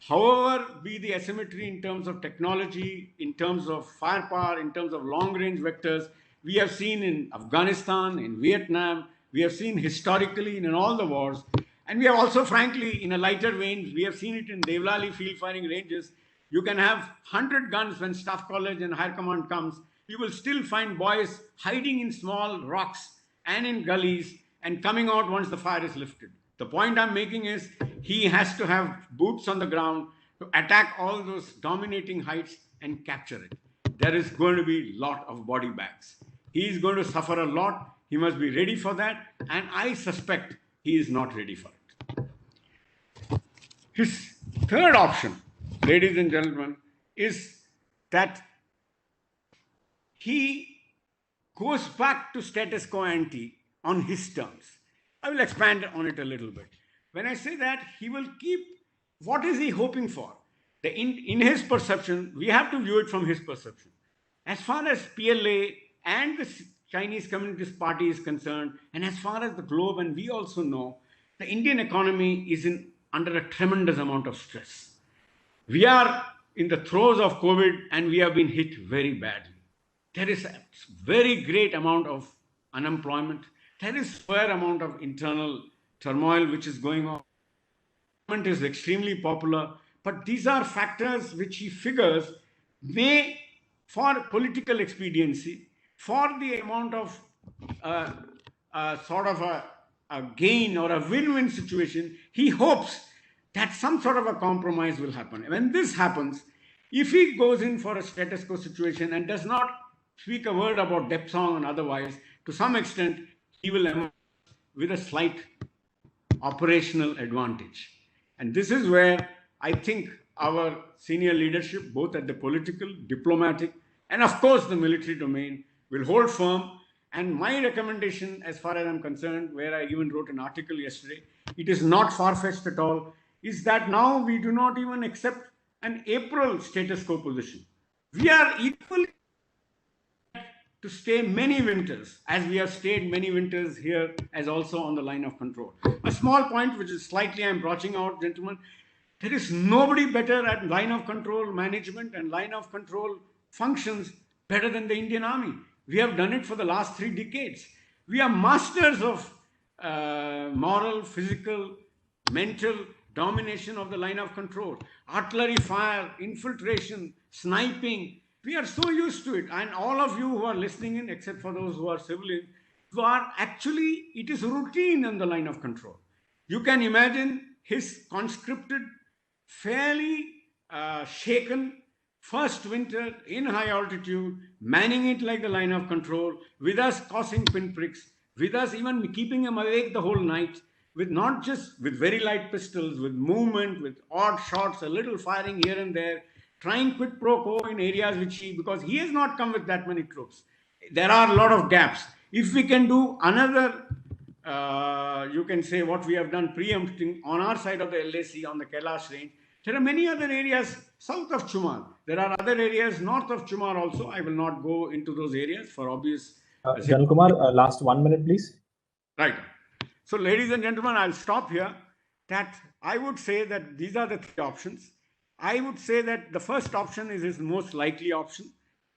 however be the asymmetry in terms of technology, in terms of firepower, in terms of long-range vectors, we have seen in Afghanistan, in Vietnam, we have seen historically in all the wars, and we have also, frankly, in a lighter vein, we have seen it in Devlali field firing ranges. You can have 100 guns when Staff College and Higher Command comes. You will still find boys hiding in small rocks and in gullies and coming out once the fire is lifted. The point I'm making is he has to have boots on the ground to attack all those dominating heights and capture it. There is going to be a lot of body bags. He is going to suffer a lot. He must be ready for that. And I suspect he is not ready for it. His third option, ladies and gentlemen, is that he goes back to status quo ante on his terms. I will expand on it a little bit. When I say that, he will keep, what is he hoping for? In his perception, we have to view it from his perception. As far as PLA and the Chinese Communist Party is concerned, and as far as the globe, and we also know, the Indian economy is under a tremendous amount of stress. We are in the throes of COVID and we have been hit very badly. There is a very great amount of unemployment. There is a fair amount of internal turmoil which is going on. Government is extremely popular, but these are factors which he figures may, for political expediency, for the amount of sort of a gain or a win-win situation, he hopes that some sort of a compromise will happen. When this happens, if he goes in for a status quo situation and does not speak a word about Depsong and otherwise, to some extent, he will emerge with a slight operational advantage. And this is where I think our senior leadership, both at the political, diplomatic, and of course the military domain, will hold firm. And my recommendation, as far as I'm concerned, where I even wrote an article yesterday, it is not far-fetched at all, is that now we do not even accept an April status quo position. We are equally to stay many winters, as we have stayed many winters here, as also on the line of control. A small point, which is slightly I'm broaching out, gentlemen. There is nobody better at line of control management and line of control functions better than the Indian Army. We have done it for the last 3 decades. We are masters of moral, physical, mental domination of the line of control. Artillery fire, infiltration, sniping. We are so used to it. And all of you who are listening in, except for those who are civilians, who are actually, it is routine on the line of control. You can imagine his conscripted, fairly shaken first winter in high altitude, manning it like the line of control, with us causing pinpricks, with us even keeping him awake the whole night, with not just with very light pistols, with movement, with odd shots, a little firing here and there, trying quid pro quo in areas which because he has not come with that many troops. There are a lot of gaps. If we can do another you can say what we have done preempting on our side of the LAC on the Kailash range. There are many other areas south of Chumar. There are other areas north of Chumar also. I will not go into those areas for obvious. Janil Kumar, last 1 minute, please. Right. So, ladies and gentlemen, I'll stop here. That I would say that these are the 3 options. I would say that the first option is his most likely option.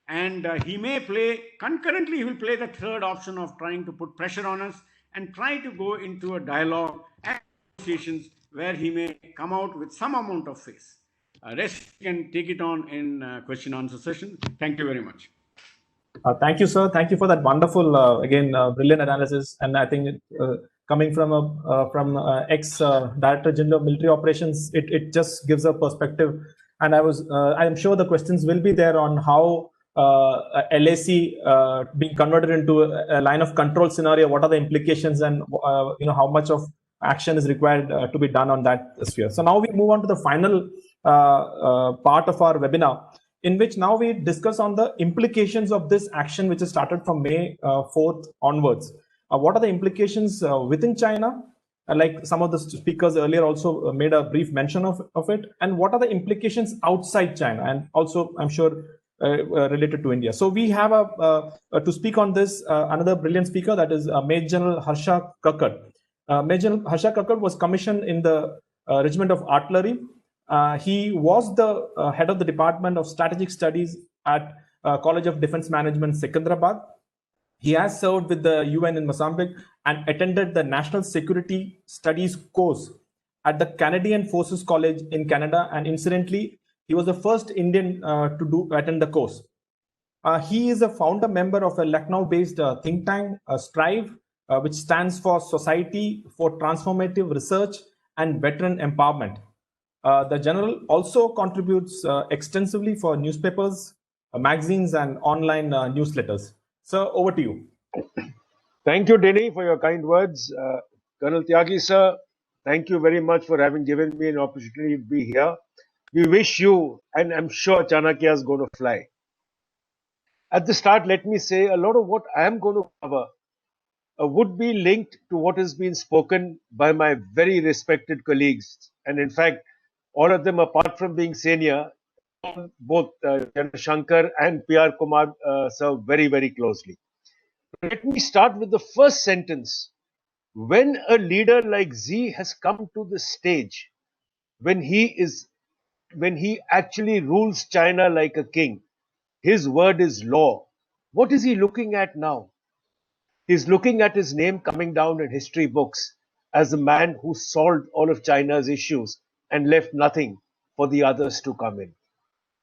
And he may play, concurrently, he will play the third option of trying to put pressure on us and try to go into a dialogue and negotiations where he may come out with some amount of face. Rest can take it on in question answer session. Thank you very much. Thank you, sir. Thank you for that wonderful, again, brilliant analysis. And I think coming from ex Director General of Military Operations, it just gives a perspective. And I'm sure the questions will be there on how LAC being converted into a line of control scenario. What are the implications, and how much of action is required to be done on that sphere. So now we move on to the final part of our webinar, in which now we discuss on the implications of this action, which is started from May 4th onwards. What are the implications within China? Like some of the speakers earlier also made a brief mention of it. And what are the implications outside China? And also, I'm sure, related to India. So we have to speak on this, another brilliant speaker, that is Major General Harsha Kakkad. Major General Harsha Kakkad was commissioned in the Regiment of Artillery. He was the head of the Department of Strategic Studies at College of Defense Management, Secunderabad. He has served with the UN in Mozambique and attended the National Security Studies course at the Canadian Forces College in Canada. And incidentally, he was the first Indian to attend the course. He is a founder member of a Lucknow-based think tank, STRIVE, which stands for Society for Transformative Research and Veteran Empowerment. The General also contributes extensively for newspapers, magazines, and online newsletters. So over to you. Thank you, Denny, for your kind words. Colonel Tyagi, sir, thank you very much for having given me an opportunity to be here. We wish you, and I'm sure Chanakya is going to fly. At the start, let me say a lot of what I am going to cover would be linked to what has been spoken by my very respected colleagues. And in fact, all of them, apart from being senior, both General Shankar and P.R. Kumar serve very, very closely. Let me start with the first sentence. When a leader like Z has come to the stage, when he actually rules China like a king, his word is law. What is he looking at now? He's looking at his name coming down in history books as the man who solved all of China's issues and left nothing for the others to come in.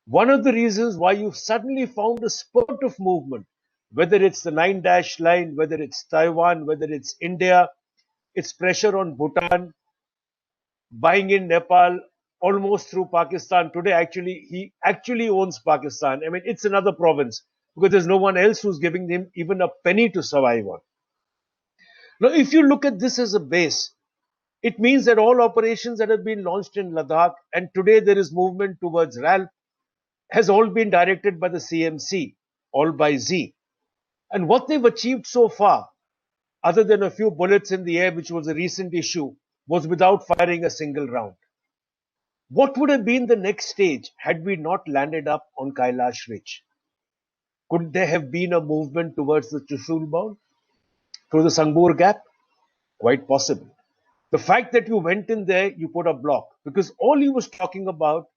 One of the reasons why you've suddenly found a spurt of movement, whether it's the 9-dash line, whether it's Taiwan, whether it's India, it's pressure on Bhutan, buying in Nepal almost through Pakistan. Today, he actually owns Pakistan. I mean, it's another province because there's no one else who's giving him even a penny to survive on. Now, if you look at this as a base, it means that all operations that have been launched in Ladakh, and today there is movement towards RAL, has all been directed by the CMC, all by Z. And what they've achieved so far, other than a few bullets in the air, which was a recent issue, was without firing a single round. What would have been the next stage had we not landed up on Kailash Ridge? Could there have been a movement towards the Chushul Bound through the Sangbur Gap? Quite possible. The fact that you went in there, you put a block because all he was talking about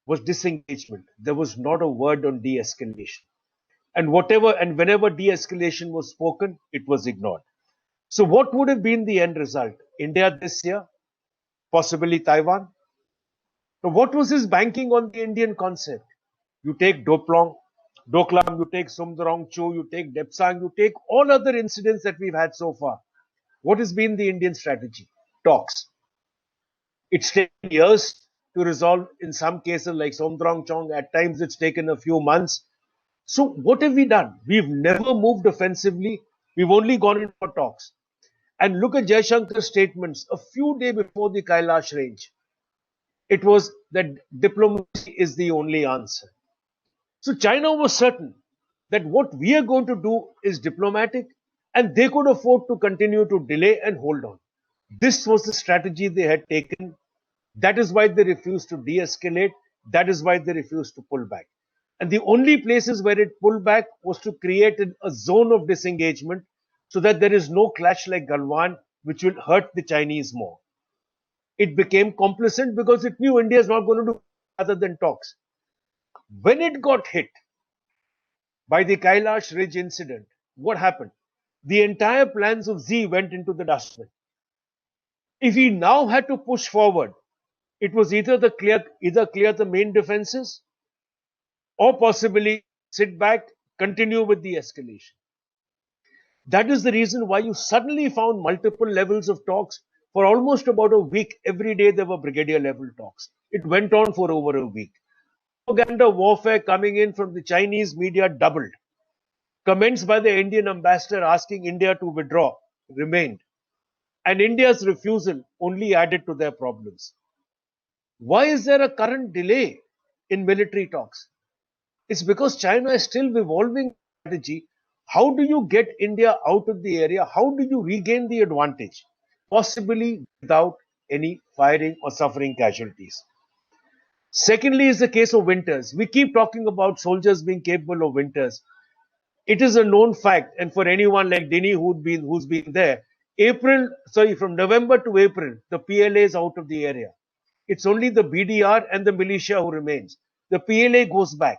was disengagement. There was not a word on de-escalation. And whenever de-escalation was spoken, it was ignored. So what would have been the end result? India this year? Possibly Taiwan? So what was his banking on the Indian concept? You take Doklam, you take Sumdrong-Chu, you take Depsang, you take all other incidents that we've had so far. What has been the Indian strategy? Talks. It's taken years to resolve in some cases like Somdrong-Chong. At times it's taken a few months. So what have we done? We've never moved offensively. We've only gone in for talks. And look at Jaishankar's statements a few days before the Kailash range. It was that diplomacy is the only answer. So China was certain that what we are going to do is diplomatic, and they could afford to continue to delay and hold on. This was the strategy they had taken. That is why they refused to de-escalate. That is why they refused to pull back. And the only places where it pulled back was to create a zone of disengagement so that there is no clash like Galwan, which will hurt the Chinese more. It became complacent because it knew India is not going to do other than talks. When it got hit by the Kailash Ridge incident, what happened? The entire plans of Z went into the dustbin. If he now had to push forward, it was either clear the main defenses or possibly sit back, continue with the escalation. That is the reason why you suddenly found multiple levels of talks for almost about a week. Every day there were brigadier level talks. It went on for over a week. Propaganda warfare coming in from the Chinese media doubled. Comments by the Indian ambassador asking India to withdraw remained. And India's refusal only added to their problems. Why is there a current delay in military talks? It's because China is still evolving strategy. How do you get India out of the area? How do you regain the advantage? Possibly without any firing or suffering casualties. Secondly is the case of winters. We keep talking about soldiers being capable of winters. It is a known fact, and for anyone like Dini who's been there, from November to April, the PLA is out of the area. It's only the BDR and the militia who remains. The PLA goes back.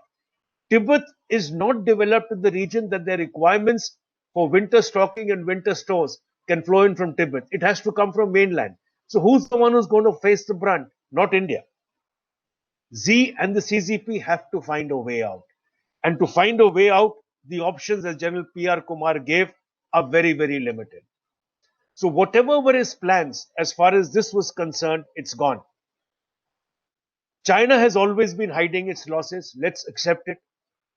Tibet is not developed in the region that their requirements for winter stocking and winter stores can flow in from Tibet. It has to come from mainland. So who's the one who's going to face the brunt? Not India. Z and the CZP have to find a way out. And to find a way out, the options as General P.R. Kumar gave are very, very limited. So whatever were his plans, as far as this was concerned, it's gone. China has always been hiding its losses. Let's accept it.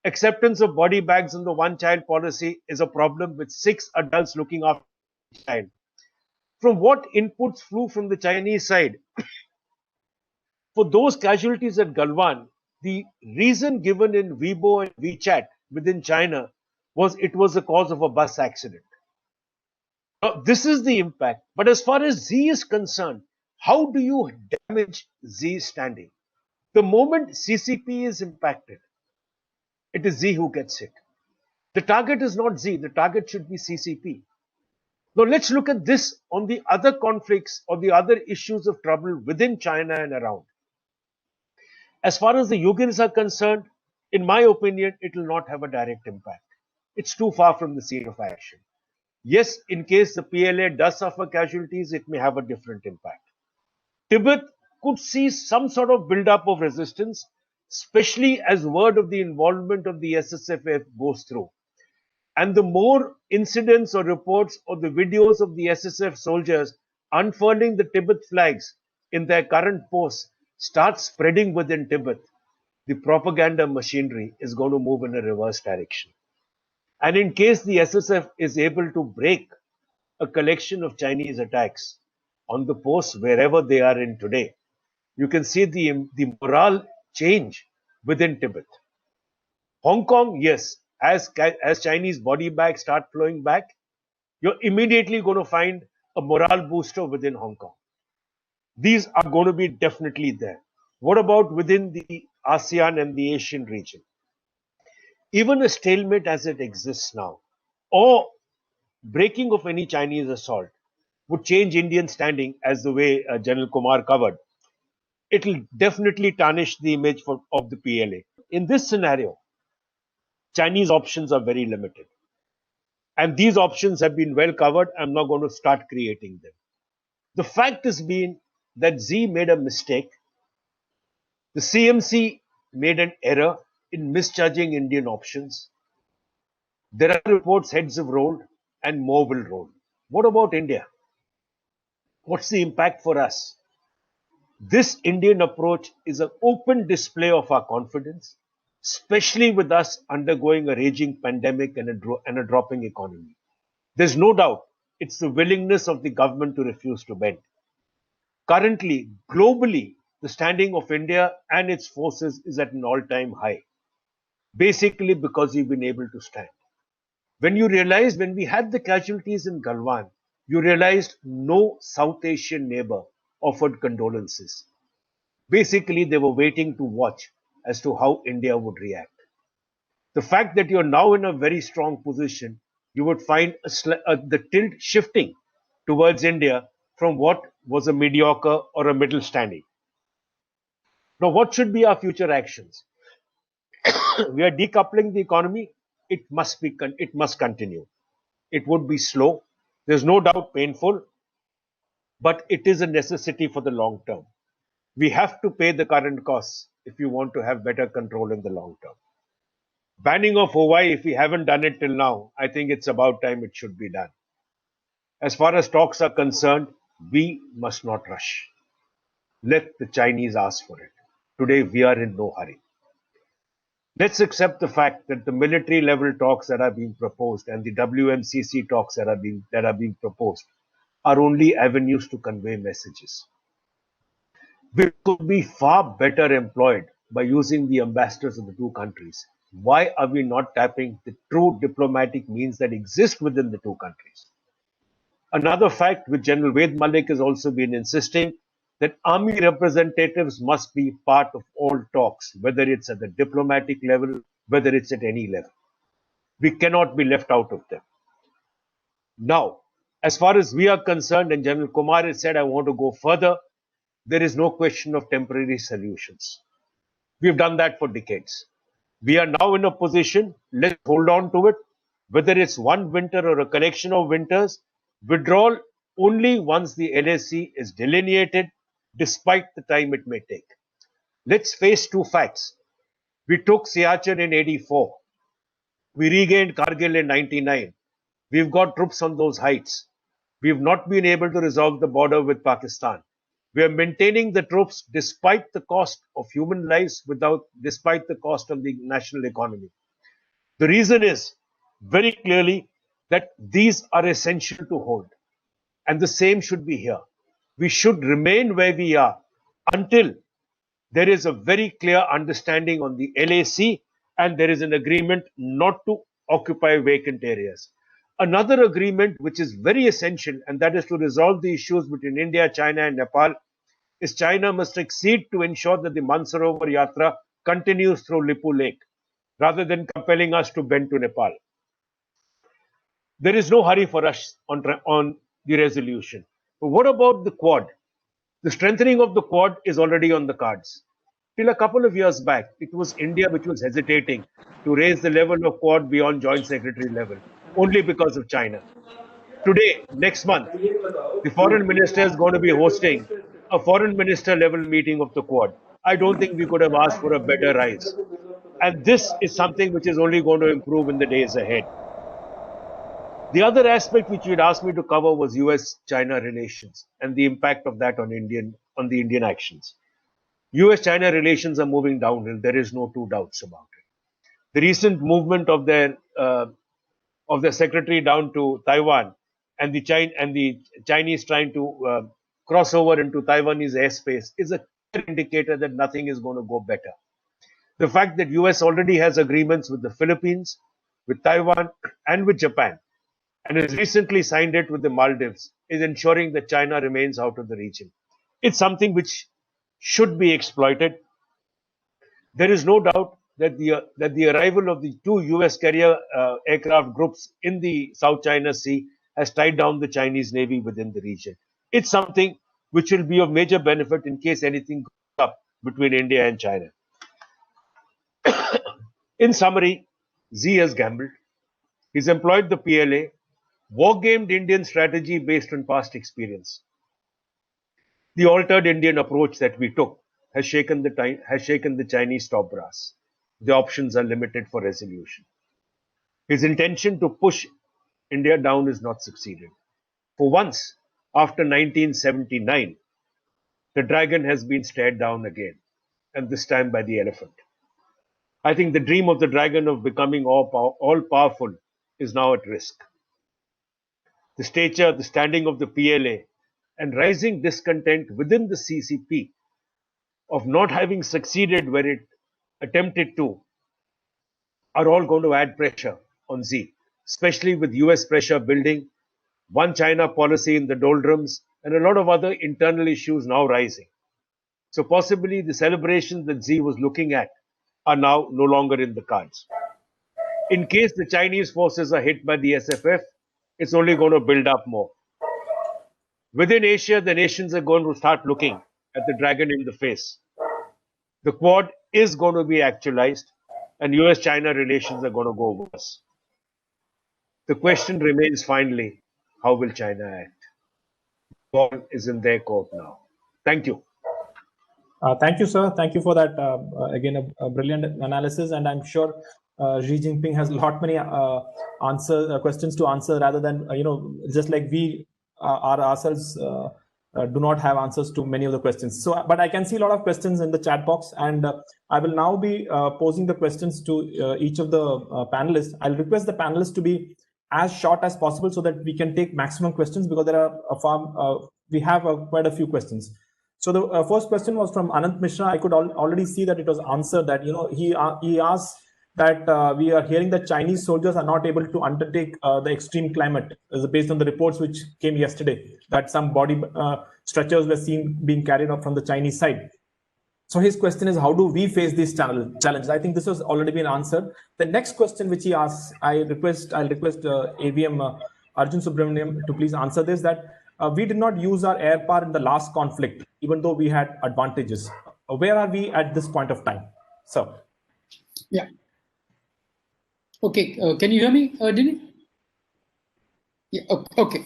Acceptance of body bags in the one-child policy is a problem with 6 adults looking after each child. From what inputs flew from the Chinese side, for those casualties at Galwan, the reason given in Weibo and WeChat within China was it was the cause of a bus accident. Now, this is the impact. But as far as Z is concerned, how do you damage Z's standing? The moment CCP is impacted, it is Z who gets hit. The target is not Z, the target should be CCP. Now let's look at this on the other conflicts or the other issues of trouble within China and around. As far as the Yugins are concerned, in my opinion, it will not have a direct impact. It's too far from the scene of action. Yes, in case the PLA does suffer casualties, it may have a different impact. Tibet could see some sort of build-up of resistance, especially as word of the involvement of the SSFF goes through. And the more incidents or reports or the videos of the SSF soldiers unfurling the Tibet flags in their current posts start spreading within Tibet, the propaganda machinery is going to move in a reverse direction. And in case the SSF is able to break a collection of Chinese attacks on the posts wherever they are in today, you can see the morale change within Tibet. Hong Kong, yes, as Chinese body bags start flowing back, you're immediately going to find a morale booster within Hong Kong. These are going to be definitely there. What about within the ASEAN and the Asian region? Even a stalemate as it exists now, or breaking of any Chinese assault, would change Indian standing as the way General Kumar covered. It will definitely tarnish the image of the PLA. In this scenario, Chinese options are very limited. And these options have been well covered. I'm not going to start creating them. The fact has been that Z made a mistake. The CMC made an error in misjudging Indian options. There are reports heads have rolled and more will roll. What about India? What's the impact for us? This Indian approach is an open display of our confidence, especially with us undergoing a raging pandemic and a dropping economy. There's no doubt it's the willingness of the government to refuse to bend. Currently, globally, the standing of India and its forces is at an all-time high, basically because we've been able to stand. When we had the casualties in Galwan, you realized no South Asian neighbor offered condolences. Basically, they were waiting to watch as to how India would react. The fact that you're now in a very strong position, you would find the tilt shifting towards India from what was a mediocre or a middle standing. Now, what should be our future actions? We are decoupling the economy. It must continue. It would be slow. There's no doubt painful, but it is a necessity for the long term. We have to pay the current costs if you want to have better control in the long term. Banning of Hawaii, if we haven't done it till now, I think it's about time it should be done. As far as talks are concerned, we must not rush. Let the Chinese ask for it. Today, we are in no hurry. Let's accept the fact that the military level talks that are being proposed and the WMCC talks that are being proposed are only avenues to convey messages. We could be far better employed by using the ambassadors of the two countries. Why are we not tapping the true diplomatic means that exist within the two countries? Another fact which General Ved Malik has also been insisting, that army representatives must be part of all talks, whether it's at the diplomatic level, whether it's at any level. We cannot be left out of them. Now, as far as we are concerned, and General Kumar has said, I want to go further, there is no question of temporary solutions. We've done that for decades. We are now in a position, let's hold on to it, whether it's one winter or a collection of winters, withdrawal only once the LAC is delineated, despite the time it may take. Let's face two facts. We took Siachen in 84. We regained Kargil in 99. We've got troops on those heights. We've not been able to resolve the border with Pakistan. We are maintaining the troops despite the cost of human lives, despite the cost of the national economy. The reason is very clearly that these are essential to hold. And the same should be here. We should remain where we are until there is a very clear understanding on the LAC and there is an agreement not to occupy vacant areas. Another agreement which is very essential, and that is to resolve the issues between India, China and Nepal, is China must accede to ensure that the Mansarovar Yatra continues through Lipu Lake, rather than compelling us to bend to Nepal. There is no hurry for us on the resolution. But what about the Quad? The strengthening of the Quad is already on the cards. Till a couple of years back, it was India which was hesitating to raise the level of Quad beyond Joint Secretary level, only because of China. Today, next month, the foreign minister is going to be hosting a foreign minister level meeting of the Quad. I don't think we could have asked for a better rise. And this is something which is only going to improve in the days ahead. The other aspect which you'd asked me to cover was US-China relations and the impact of that on the Indian actions. US-China relations are moving downhill. There is no two doubts about it. The recent movement of their secretary down to Taiwan and the Chinese trying to cross over into Taiwanese airspace is a clear indicator that nothing is going to go better. The fact that US already has agreements with the Philippines, with Taiwan, and with Japan, and has recently signed it with the Maldives, is ensuring that China remains out of the region. It's something which should be exploited. There is no doubt that the arrival of the two US carrier aircraft groups in the South China Sea has tied down the Chinese Navy within the region. It's something which will be of major benefit in case anything goes up between India and China. In summary, Xi has gambled. He's employed the PLA, war-gamed Indian strategy based on past experience. The altered Indian approach that we took has shaken the Chinese top brass. The options are limited for resolution. His intention to push India down is not succeeded. For once, after 1979, the dragon has been stared down again, and this time by the elephant. I think the dream of the dragon of becoming all powerful is now at risk. The stature, the standing of the PLA, and rising discontent within the CCP of not having succeeded where it attempted to are all going to add pressure on Xi, especially with US pressure building, one China policy in the doldrums, and a lot of other internal issues now rising. So possibly the celebrations that Xi was looking at are now no longer in the cards. In case the Chinese forces are hit by the SFF, it's only going to build up more. Within Asia, the nations are going to start looking at the dragon in the face. The Quad is going to be actualized, and US-China relations are going to go worse. The question remains finally, how will China act? The ball is in their court now. Thank you. Thank you, sir. Thank you for that. Again, a brilliant analysis, and I'm sure Xi Jinping has a lot many questions to answer, rather than just like we are ourselves do not have answers to many of the questions. So, but I can see a lot of questions in the chat box, and I will now be posing the questions to each of the panelists. I'll request the panelists to be as short as possible so that we can take maximum questions, because there are we have quite a few questions. So the first question was from Anant Mishra. I could already see that it was answered, that he asked that we are hearing that Chinese soldiers are not able to undertake the extreme climate, based on the reports which came yesterday, that some body stretchers were seen being carried out from the Chinese side. So his question is, how do we face these challenges? I think this has already been answered. The next question which he asks, I'll request AVM Arjun Subramaniam to please answer this, that we did not use our air power in the last conflict, even though we had advantages. Where are we at this point of time? So. Yeah. Okay. Can you hear me, Dini? Yeah. Okay.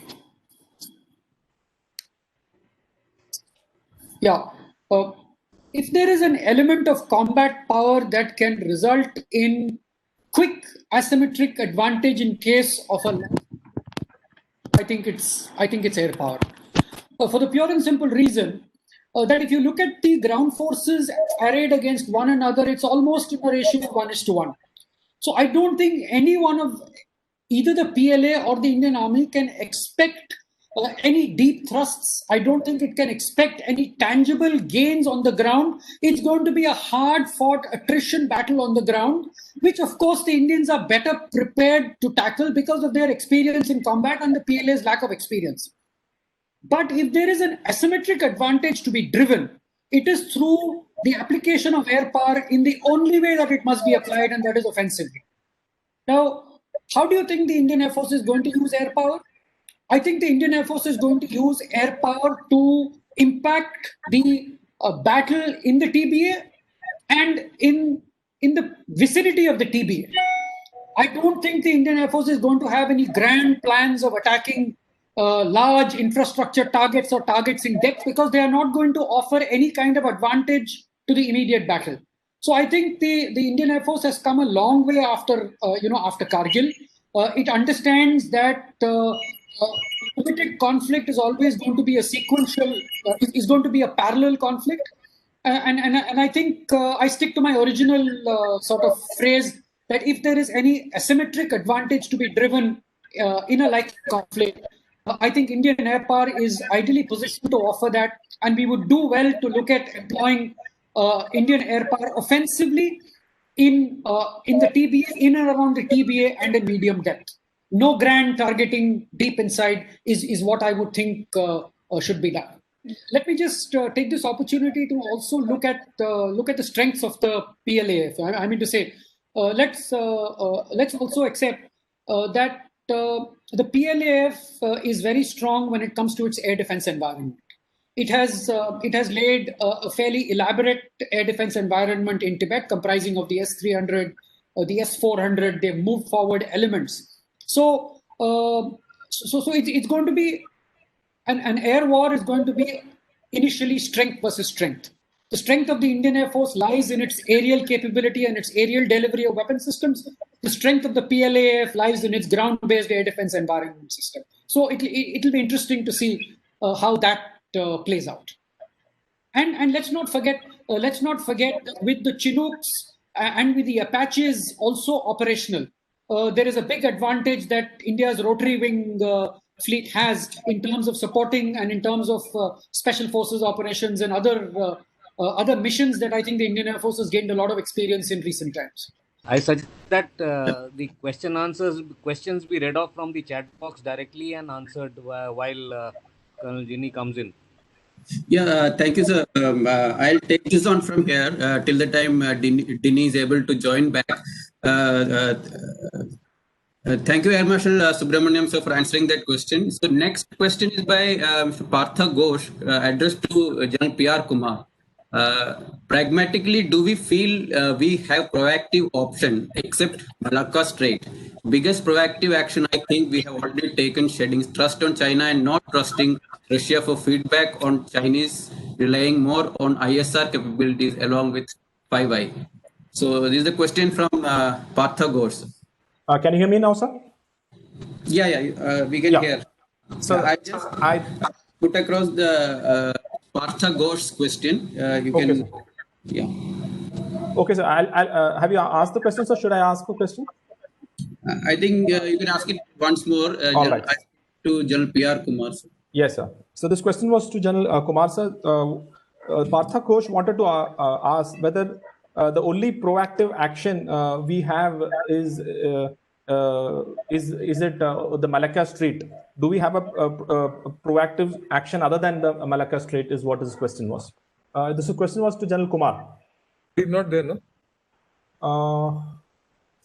Yeah. If there is an element of combat power that can result in quick asymmetric advantage in case of a, I think it's air power. For the pure and simple reason that if you look at the ground forces arrayed against one another, it's almost in a ratio of 1:1. So I don't think any one of either the PLA or the Indian Army can expect any deep thrusts. I don't think it can expect any tangible gains on the ground. It's going to be a hard-fought attrition battle on the ground, which of course the Indians are better prepared to tackle because of their experience in combat and the PLA's lack of experience. But if there is an asymmetric advantage to be driven, it is through the application of air power in the only way that it must be applied, and that is offensively. Now, how do you think the Indian Air Force is going to use air power? I think the Indian Air Force is going to use air power to impact the battle in the TBA and in the vicinity of the TBA. I don't think the Indian Air Force is going to have any grand plans of attacking large infrastructure targets or targets in depth, because they are not going to offer any kind of advantage to the immediate battle. So I think the Indian Air Force has come a long way after Kargil. It understands that limited conflict is always going to be a sequential, is going to be a parallel conflict. And I think I stick to my original sort of phrase that if there is any asymmetric advantage to be driven in a like conflict, I think Indian air power is ideally positioned to offer that, and we would do well to look at employing Indian air power offensively in the TBA, in and around the TBA, and in medium depth. No grand targeting deep inside is what I would think should be done. let me just take this opportunity to also look at the strengths of the PLAF. I mean to say, let's also accept that the PLAF is very strong when it comes to its air defense environment. It has laid a fairly elaborate air defense environment in Tibet, comprising of the S-300, the S-400. They've moved forward elements. So it's going to be an air war is going to be initially strength versus strength. The strength of the Indian Air Force lies in its aerial capability and its aerial delivery of weapon systems. The strength of the PLAF lies in its ground-based air defense environment system. So it'll be interesting to see how that plays out. And let's not forget that with the Chinooks and with the Apaches also operational, there is a big advantage that India's rotary wing fleet has in terms of supporting and in terms of special forces operations and other missions that I think the Indian Air Force has gained a lot of experience in recent times. I suggest that the questions be read off from the chat box directly and answered while Colonel Ginny comes in. Yeah, thank you, sir. I'll take this on from here till the time Dini is able to join back. Thank you, Air Marshal Subramaniam, sir, for answering that question. So next question is by Mr. Partha Ghosh, addressed to General P.R. Kumar. Pragmatically, do we feel we have proactive option except Malacca Strait? Biggest proactive action I think we have already taken, shedding trust on China and not trusting Russia for feedback on Chinese, relying more on ISR capabilities along with 5I. So this is the question from Partha Ghosh. Can you hear me now, sir? Yeah, we can hear. So I put across the Partha Ghosh's question. You okay, can, sir. Yeah. Okay, sir. I'll have you asked the question, sir? Should I ask a question? I think you can ask it once more. All right. To General P.R. Kumar. Sir. Yes, sir. So this question was to General Kumar, sir. Partha Ghosh wanted to ask whether the only proactive action we have is it the Malacca Strait? Do we have a proactive action other than the Malacca Strait? Is what his question was. This question was to General Kumar. He's not there, no?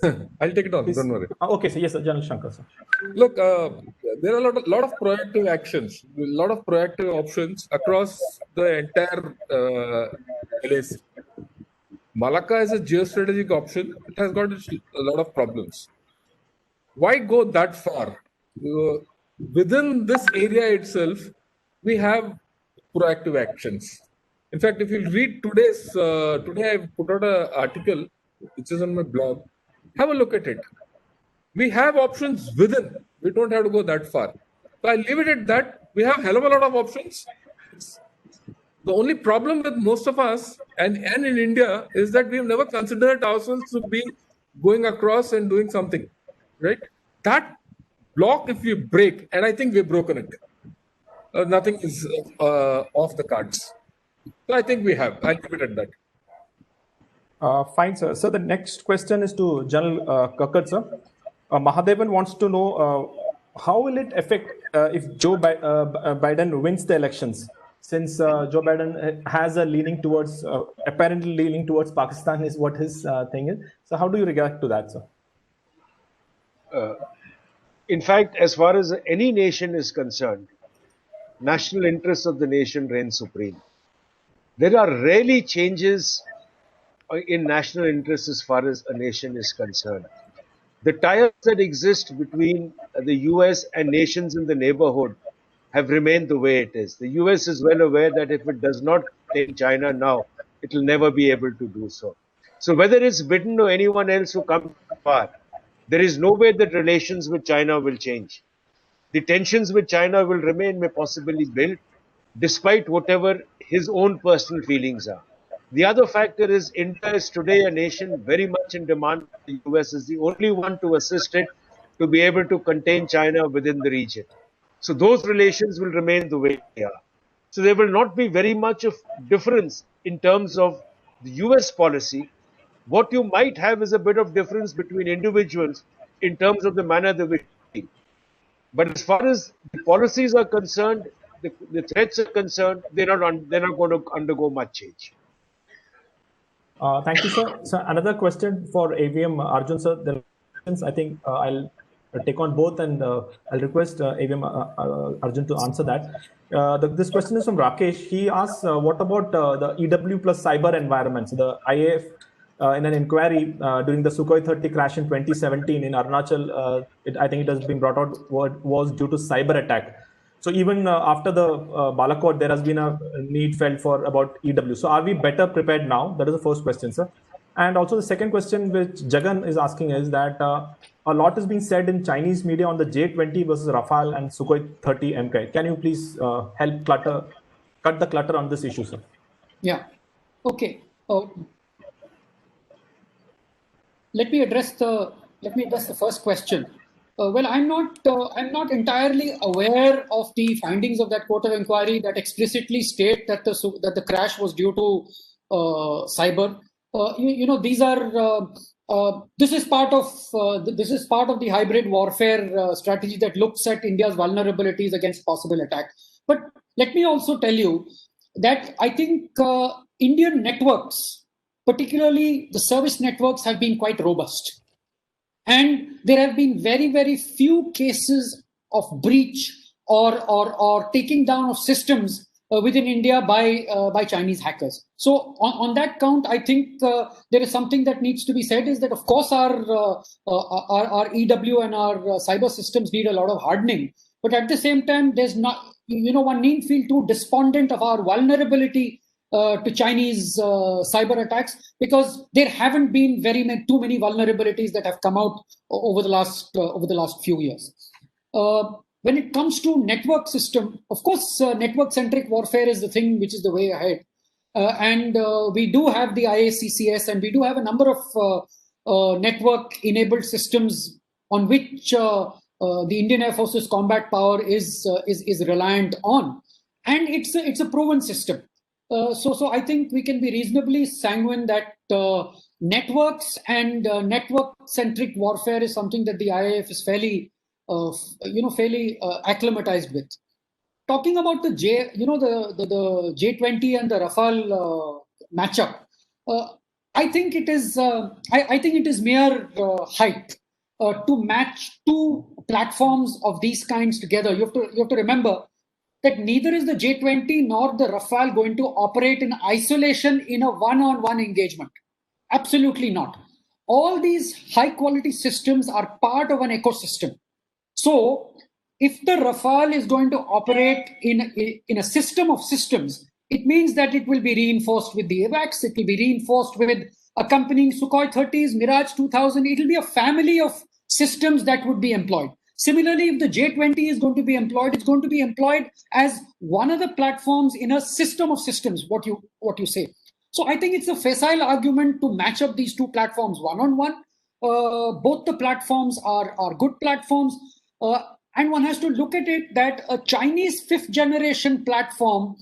I'll take it on. Don't worry. Okay, so yes, sir, General Shankar, sir. Look, there are a lot of proactive actions, a lot of proactive options across the entire LAC. Malacca is a geostrategic option. It has got a lot of problems. Why go that far? Within this area itself, we have proactive actions. In fact, if you read today I put out an article which is on my blog. Have a look at it. We have options within. We don't have to go that far. So I leave it at that. We have a hell of a lot of options. The only problem with most of us and in India is that we've never considered ourselves to be going across and doing something, right? That block, if we break, and I think we've broken it, nothing is off the cards. So I think we have. I'll leave it at that. Fine, sir. So the next question is to General Kakkad, sir. Mahadevan wants to know how will it affect if Joe Biden wins the elections, since Joe Biden has a leaning towards, apparently leaning towards Pakistan is what his thing is. So how do you react to that, sir? In fact, as far as any nation is concerned, national interests of the nation reign supreme. There are rarely changes in national interests as far as a nation is concerned. The ties that exist between the US and nations in the neighborhood have remained the way it is. The US is well aware that if it does not take China now, it will never be able to do so. So whether it's Britain or anyone else who comes far, there is no way that relations with China will change. The tensions with China will remain, may possibly build, despite whatever his own personal feelings are. The other factor is India is today a nation very much in demand. The US is the only one to assist it to be able to contain China within the region. So those relations will remain the way they are. So there will not be very much of difference in terms of the US policy. What you might have is a bit of difference between individuals in terms of the manner they wish to deal. But as far as the policies are concerned, the threats are concerned, they're not going to undergo much change. Thank you, sir. So another question for AVM Arjun, sir. There are questions. I think I'll take on both, and I'll request AVM Arjun to answer that. This question is from Rakesh. He asks, what about the EW plus cyber environments? The IAF, in an inquiry during the Sukhoi 30 crash in 2017 in Arunachal, I think it has been brought out was due to cyber attack. So even after the Balakot, there has been a need felt for about EW. So are we better prepared now? That is the first question, sir. And also the second question, which Jagan is asking, is that a lot is being said in Chinese media on the J20 versus Rafale and Sukhoi 30 MK. Can you please help cut the clutter on this issue, sir? Yeah. Okay. Let me address the first question. Well, I'm not entirely aware of the findings of that court of inquiry that explicitly state that the crash was due to cyber. These are this is part of the hybrid warfare strategy that looks at India's vulnerabilities against possible attack. But let me also tell you that I think Indian networks, particularly the service networks, have been quite robust. And there have been very, very few cases of breach or taking down of systems within India by Chinese hackers. So on that count, I think there is something that needs to be said, is that of course our EW and our cyber systems need a lot of hardening. But at the same time, there's not, one need feel too despondent of our vulnerability to Chinese cyber attacks, because there haven't been too many vulnerabilities that have come out over the last few years. When it comes to network system, of course, network-centric warfare is the thing which is the way ahead. And we do have the IACCS, and we do have a number of network-enabled systems on which the Indian Air Force's combat power is reliant on, and it's a proven system. So I think we can be reasonably sanguine that networks and network-centric warfare is something that the IAF is fairly acclimatized with. Talking about the J20 and the Rafale matchup, I think it is mere hype to match two platforms of these kinds together. You have to remember that neither is the J20 nor the Rafale going to operate in isolation in a one-on-one engagement. Absolutely not. All these high-quality systems are part of an ecosystem. So if the Rafale is going to operate in a system of systems, it means that it will be reinforced with the AWACS, it will be reinforced with accompanying Sukhoi 30s, Mirage 2000. It will be a family of systems that would be employed. Similarly, if the J20 is going to be employed, it's going to be employed as one of the platforms in a system of systems, what you say. So I think it's a facile argument to match up these two platforms one-on-one. Both the platforms are good platforms. And one has to look at it that a Chinese fifth generation platform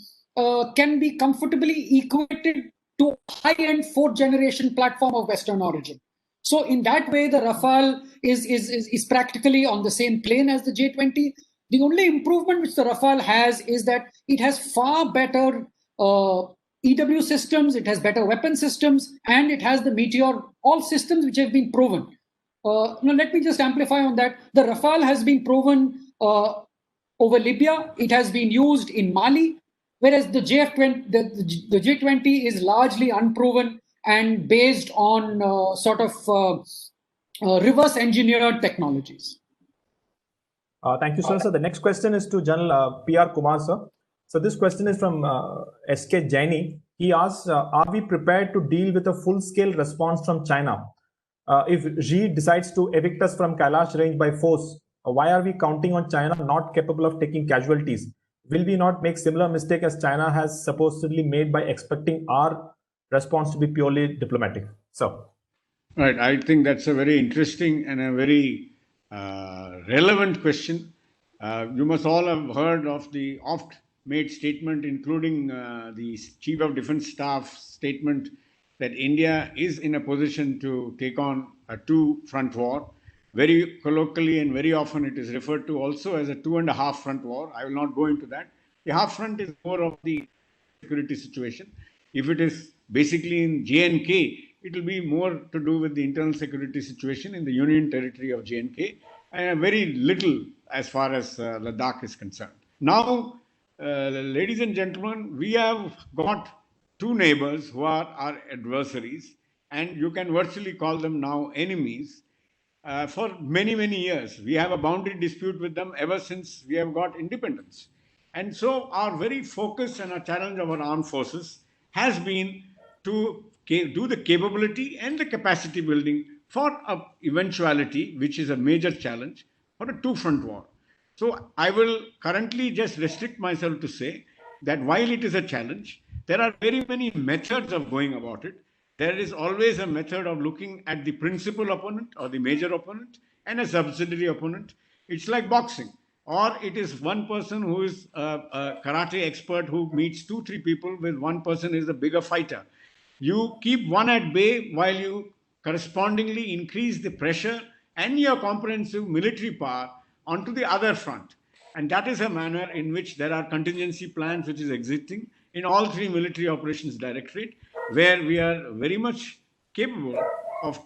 can be comfortably equated to a high-end fourth generation platform of Western origin. So in that way, the Rafale is practically on the same plane as the J20. The only improvement which the Rafale has is that it has far better EW systems, it has better weapon systems, and it has the Meteor, all systems which have been proven. Let me just amplify on that. The Rafale has been proven over Libya. It has been used in Mali, whereas the J20 is largely unproven and based on reverse engineered technologies. Thank you, sir. So the next question is to General P.R. Kumar, sir. So this question is from S.K. Jaini. He asks, are we prepared to deal with a full-scale response from China? If Xi decides to evict us from Kailash range by force, why are we counting on China not capable of taking casualties? Will we not make similar mistake as China has supposedly made by expecting our response to be purely diplomatic? So, right. I think that's a very interesting and a very relevant question. You must all have heard of the oft-made statement, including the Chief of Defence Staff statement, that India is in a position to take on a two-front war. Very colloquially and very often it is referred to also as a 2.5 front war. I will not go into that. The half front is more of the security situation. If it is basically in J&K, it will be more to do with the internal security situation in the Union Territory of J&K, and very little as far as Ladakh is concerned. Now, ladies and gentlemen, we have got two neighbors who are our adversaries, and you can virtually call them now enemies. For many, many years, we have a boundary dispute with them ever since we have got independence. And so, our very focus and our challenge of our armed forces has been to do the capability and the capacity building for a eventuality, which is a major challenge for a two-front war. So I will currently just restrict myself to say that while it is a challenge, there are very many methods of going about it. There is always a method of looking at the principal opponent or the major opponent and a subsidiary opponent. It's like boxing, or it is one person who is a karate expert who meets 2-3 people, with one person is the bigger fighter. You keep one at bay while you correspondingly increase the pressure and your comprehensive military power onto the other front. And that is a manner in which there are contingency plans which is existing in all three military operations directorate, where we are very much capable of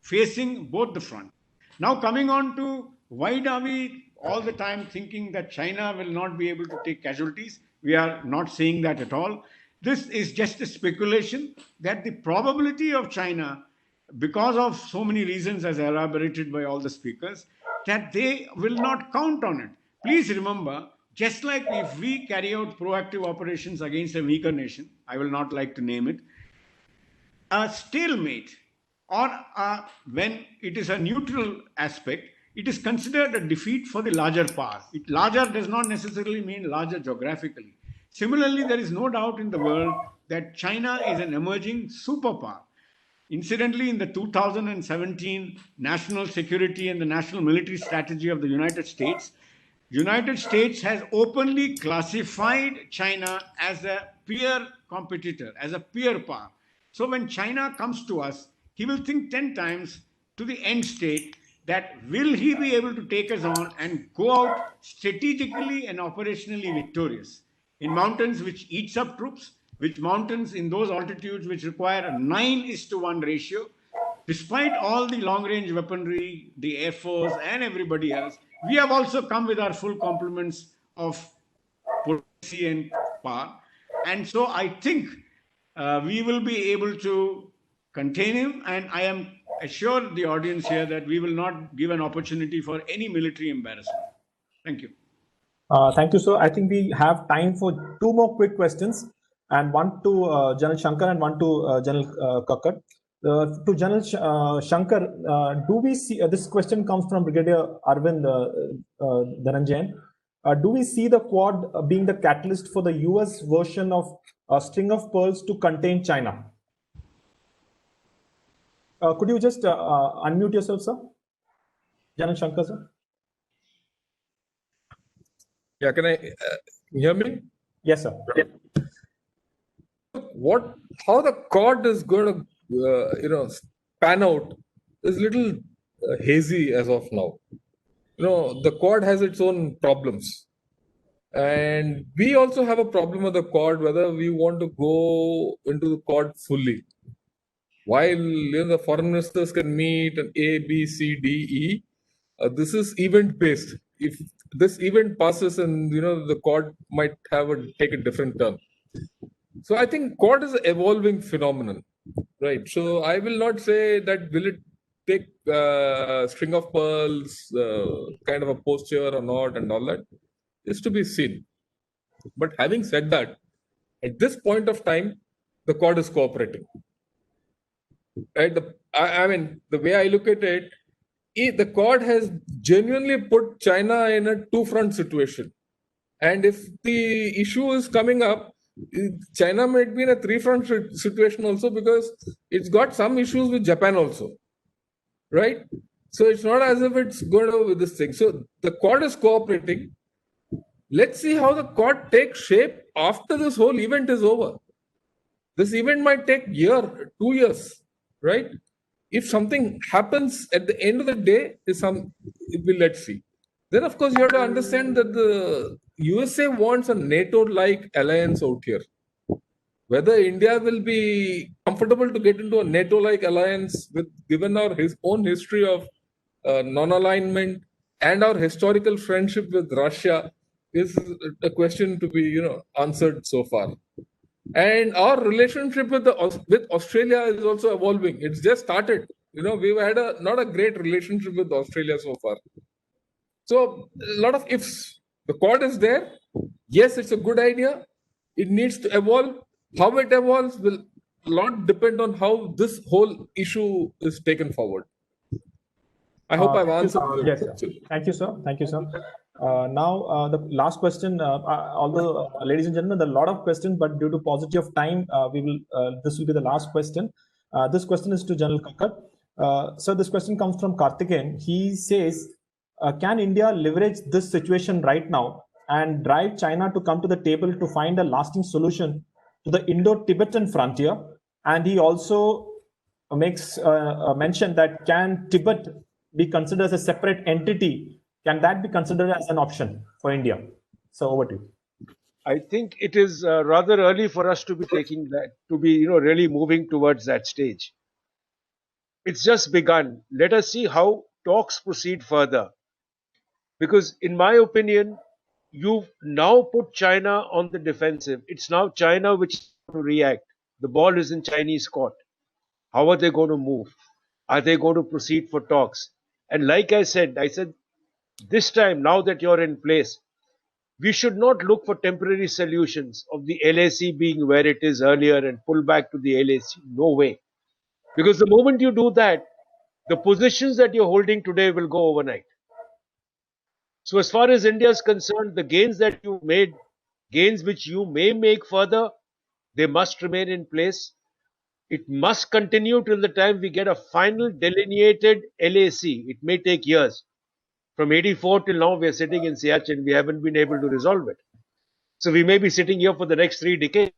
facing both the front. Now, coming on to why are we all the time thinking that China will not be able to take casualties? We are not saying that at all. This is just a speculation that the probability of China, because of so many reasons as elaborated by all the speakers, that they will not count on it. Please remember, just like if we carry out proactive operations against a weaker nation, I will not like to name it, a stalemate, or when it is a neutral aspect, it is considered a defeat for the larger power. Larger does not necessarily mean larger geographically. Similarly, there is no doubt in the world that China is an emerging superpower. Incidentally, in the 2017 National Security and the National Military Strategy of the United States has openly classified China as a peer competitor, as a peer power. So when China comes to us, he will think 10 times to the end state that will he be able to take us on and go out strategically and operationally victorious in mountains which eats up troops, which mountains in those altitudes which require a 9:1 ratio. Despite all the long-range weaponry, the Air Force and everybody else, we have also come with our full complements of potency and power. And so I think we will be able to contain him, and I am assured the audience here that we will not give an opportunity for any military embarrassment. Thank you. Thank you, sir. I think we have time for two more quick questions, and one to General Shankar and one to General Kakkar. To General Shankar, do we see, this question comes from Brigadier Arvind Dharanjayan. Do we see the Quad being the catalyst for the US version of String of Pearls to contain China? Could you just unmute yourself, sir? General Shankar, sir? Yeah, can I hear me? Yes, sir. How the Quad is going to, pan out is little hazy as of now. The Quad has its own problems, and we also have a problem with the Quad whether we want to go into the Quad fully. While the foreign ministers can meet and A, B, C, D, E, this is event based. If this event passes, and the Quad might take a different turn. So I think Quad is an evolving phenomenon, right? So I will not say that will it take String of Pearls kind of a posture or not, and all that is to be seen. But having said that, at this point of time, the Quad is cooperating. Right? I mean, the way I look at it, the Quad has genuinely put China in a two-front situation. And if the issue is coming up, China might be in a three-front situation also, because it's got some issues with Japan also. Right? So it's not as if it's going to with this thing. So the Quad is cooperating. Let's see how the Quad takes shape after this whole event is over. This event might take a year, 2 years, right? If something happens at the end of the day, let's see. then of course you have to understand that the USA wants a NATO-like alliance out here. Whether India will be comfortable to get into a NATO-like alliance with, given our own history of non-alignment and our historical friendship with Russia, is a question to be answered so far. And our relationship with Australia is also evolving. It's just started. We've had not a great relationship with Australia so far. So a lot of ifs. The chord is there. Yes, it's a good idea. It needs to evolve. How it evolves will a lot depend on how this whole issue is taken forward. I hope I've answered the Yes, sir. question. Thank you, sir. Thank you, sir. Now, the last question, although, ladies and gentlemen, there are a lot of questions, but due to paucity of time, this will be the last question. This question is to General Kakkar. So this question comes from Karthikeyan. He says, can India leverage this situation right now and drive China to come to the table to find a lasting solution to the Indo-Tibetan frontier? And he also makes mention that can Tibet be considered as a separate entity? Can that be considered as an option for India? So over to you. I think it is rather early for us to be taking that, to be really moving towards that stage. It's just begun. Let us see how talks proceed further. Because in my opinion, you've now put China on the defensive. It's now China which is going to react. The ball is in Chinese court. How are they going to move? Are they going to proceed for talks? And like I said, this time, now that you're in place, we should not look for temporary solutions of the LAC being where it is earlier and pull back to the LAC. No way. Because the moment you do that, the positions that you're holding today will go overnight. So as far as India is concerned, the gains that you made, gains which you may make further, they must remain in place. It must continue till the time we get a final delineated LAC. It may take years. From 84 till now, we are sitting in Siachen. We haven't been able to resolve it. So we may be sitting here for the next 3 decades.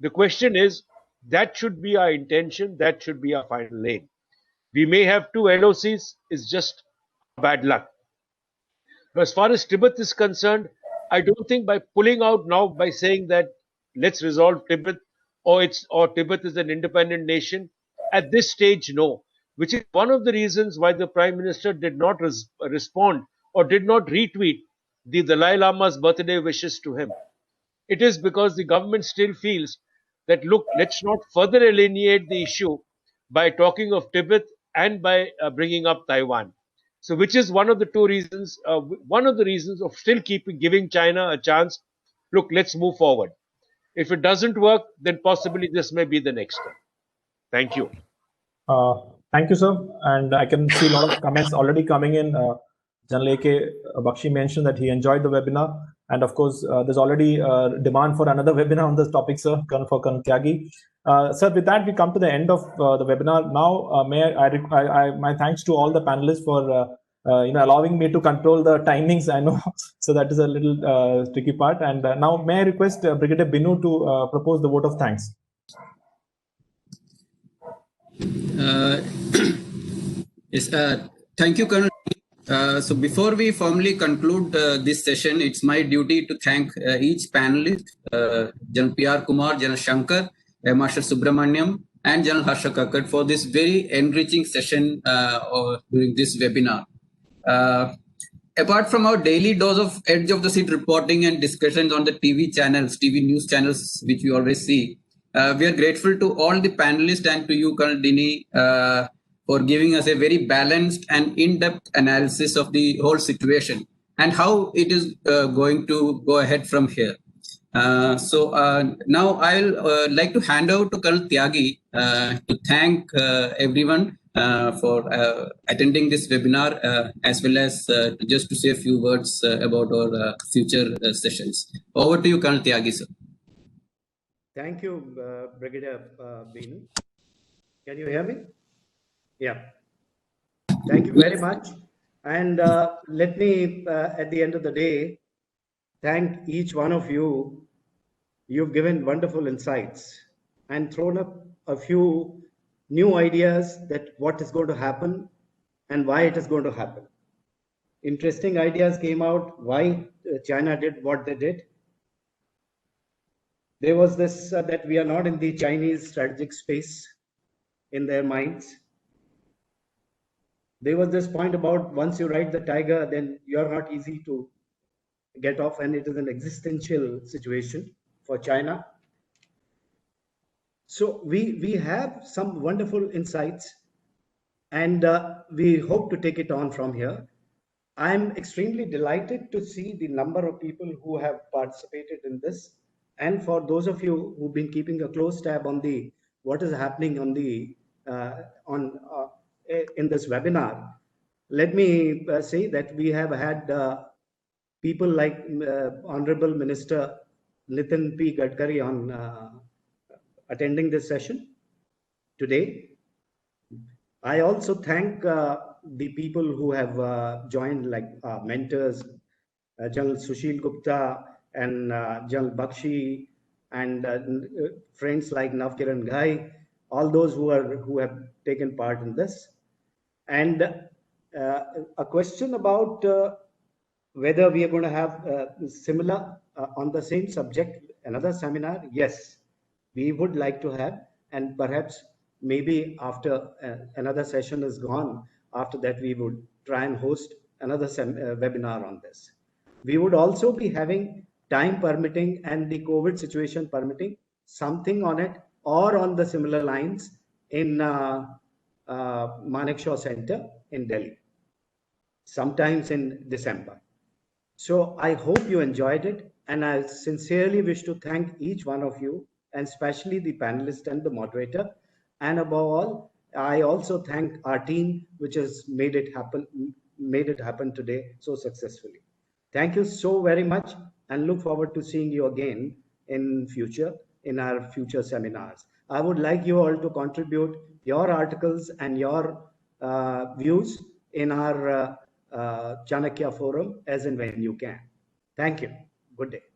The question is, that should be our intention. That should be our final aim. We may have 2 LOCs. It's just bad luck. As far as Tibet is concerned, I don't think by pulling out now, by saying that let's resolve Tibet or Tibet is an independent nation, at this stage, no. Which is one of the reasons why the Prime Minister did not respond or did not retweet the Dalai Lama's birthday wishes to him. It is because the government still feels that, look, let's not further alienate the issue by talking of Tibet and by bringing up Taiwan. So, which is one of the reasons of still giving China a chance. Look, let's move forward. If it doesn't work, then possibly this may be the next step. Thank you. Thank you, sir. And I can see a lot of comments already coming in. General A.K. Bakshi mentioned that he enjoyed the webinar. And of course, there's already demand for another webinar on this topic, sir, for Colonel Tyagi. Sir, with that, we come to the end of the webinar. Now, my thanks to all the panelists for allowing me to control the timings. I know, so that is a little tricky part. And now, may I request Brigadier Binu to propose the vote of thanks? Yes, thank you, Colonel. So before we formally conclude this session, it's my duty to thank each panelist, General P.R. Kumar, General Shankar, Marshal Subramaniam, and General Harsha Kakkad for this very enriching session during this webinar. Apart from our daily dose of edge of the seat reporting and discussions on the TV news channels, which we always see, we are grateful to all the panelists and to you, Colonel Dini, for giving us a very balanced and in-depth analysis of the whole situation and how it is going to go ahead from here. So now I'll like to hand over to Colonel Tyagi to thank everyone for attending this webinar as well as just to say a few words about our future sessions. Over to you, Colonel Tyagi, sir. Thank you, Brigadier Binu. Can you hear me? Yeah. Thank you very much. And let me, at the end of the day, thank each one of you. You've given wonderful insights and thrown up a few new ideas that what is going to happen and why it is going to happen. interesting ideas came out why China did what they did. There was this that we are not in the Chinese strategic space in their minds. There was this point about once you ride the tiger, then you're not easy to get off, and it is an existential situation for China. So we have some wonderful insights, and we hope to take it on from here. I'm extremely delighted to see the number of people who have participated in this, and for those of you who've been keeping a close tab on the what is happening on the in this webinar. Let me say that we have had people like Honorable Minister Nitin P. Gadkari on attending this session today. I also thank the people who have joined, like mentors, General Sushil Gupta and General Bakshi, and friends like Navkiran Ghai, all those who have taken part in this. And a question about whether we are going to have similar on the same subject, another seminar. Yes, we would like to have, and perhaps maybe after another session is gone, after that we would try and host another webinar on this. We would also be having, time permitting and the COVID situation permitting, something on it or on the similar lines in Manekshaw Center in Delhi, sometimes in December. So I hope you enjoyed it, and I sincerely wish to thank each one of you, and especially the panelists and the moderator. And above all, I also thank our team, which has made it happen today so successfully. Thank you so very much, and look forward to seeing you again in our future seminars. I would like you all to contribute your articles and your views in our Chanakya forum as and when you can. Thank you. Good day.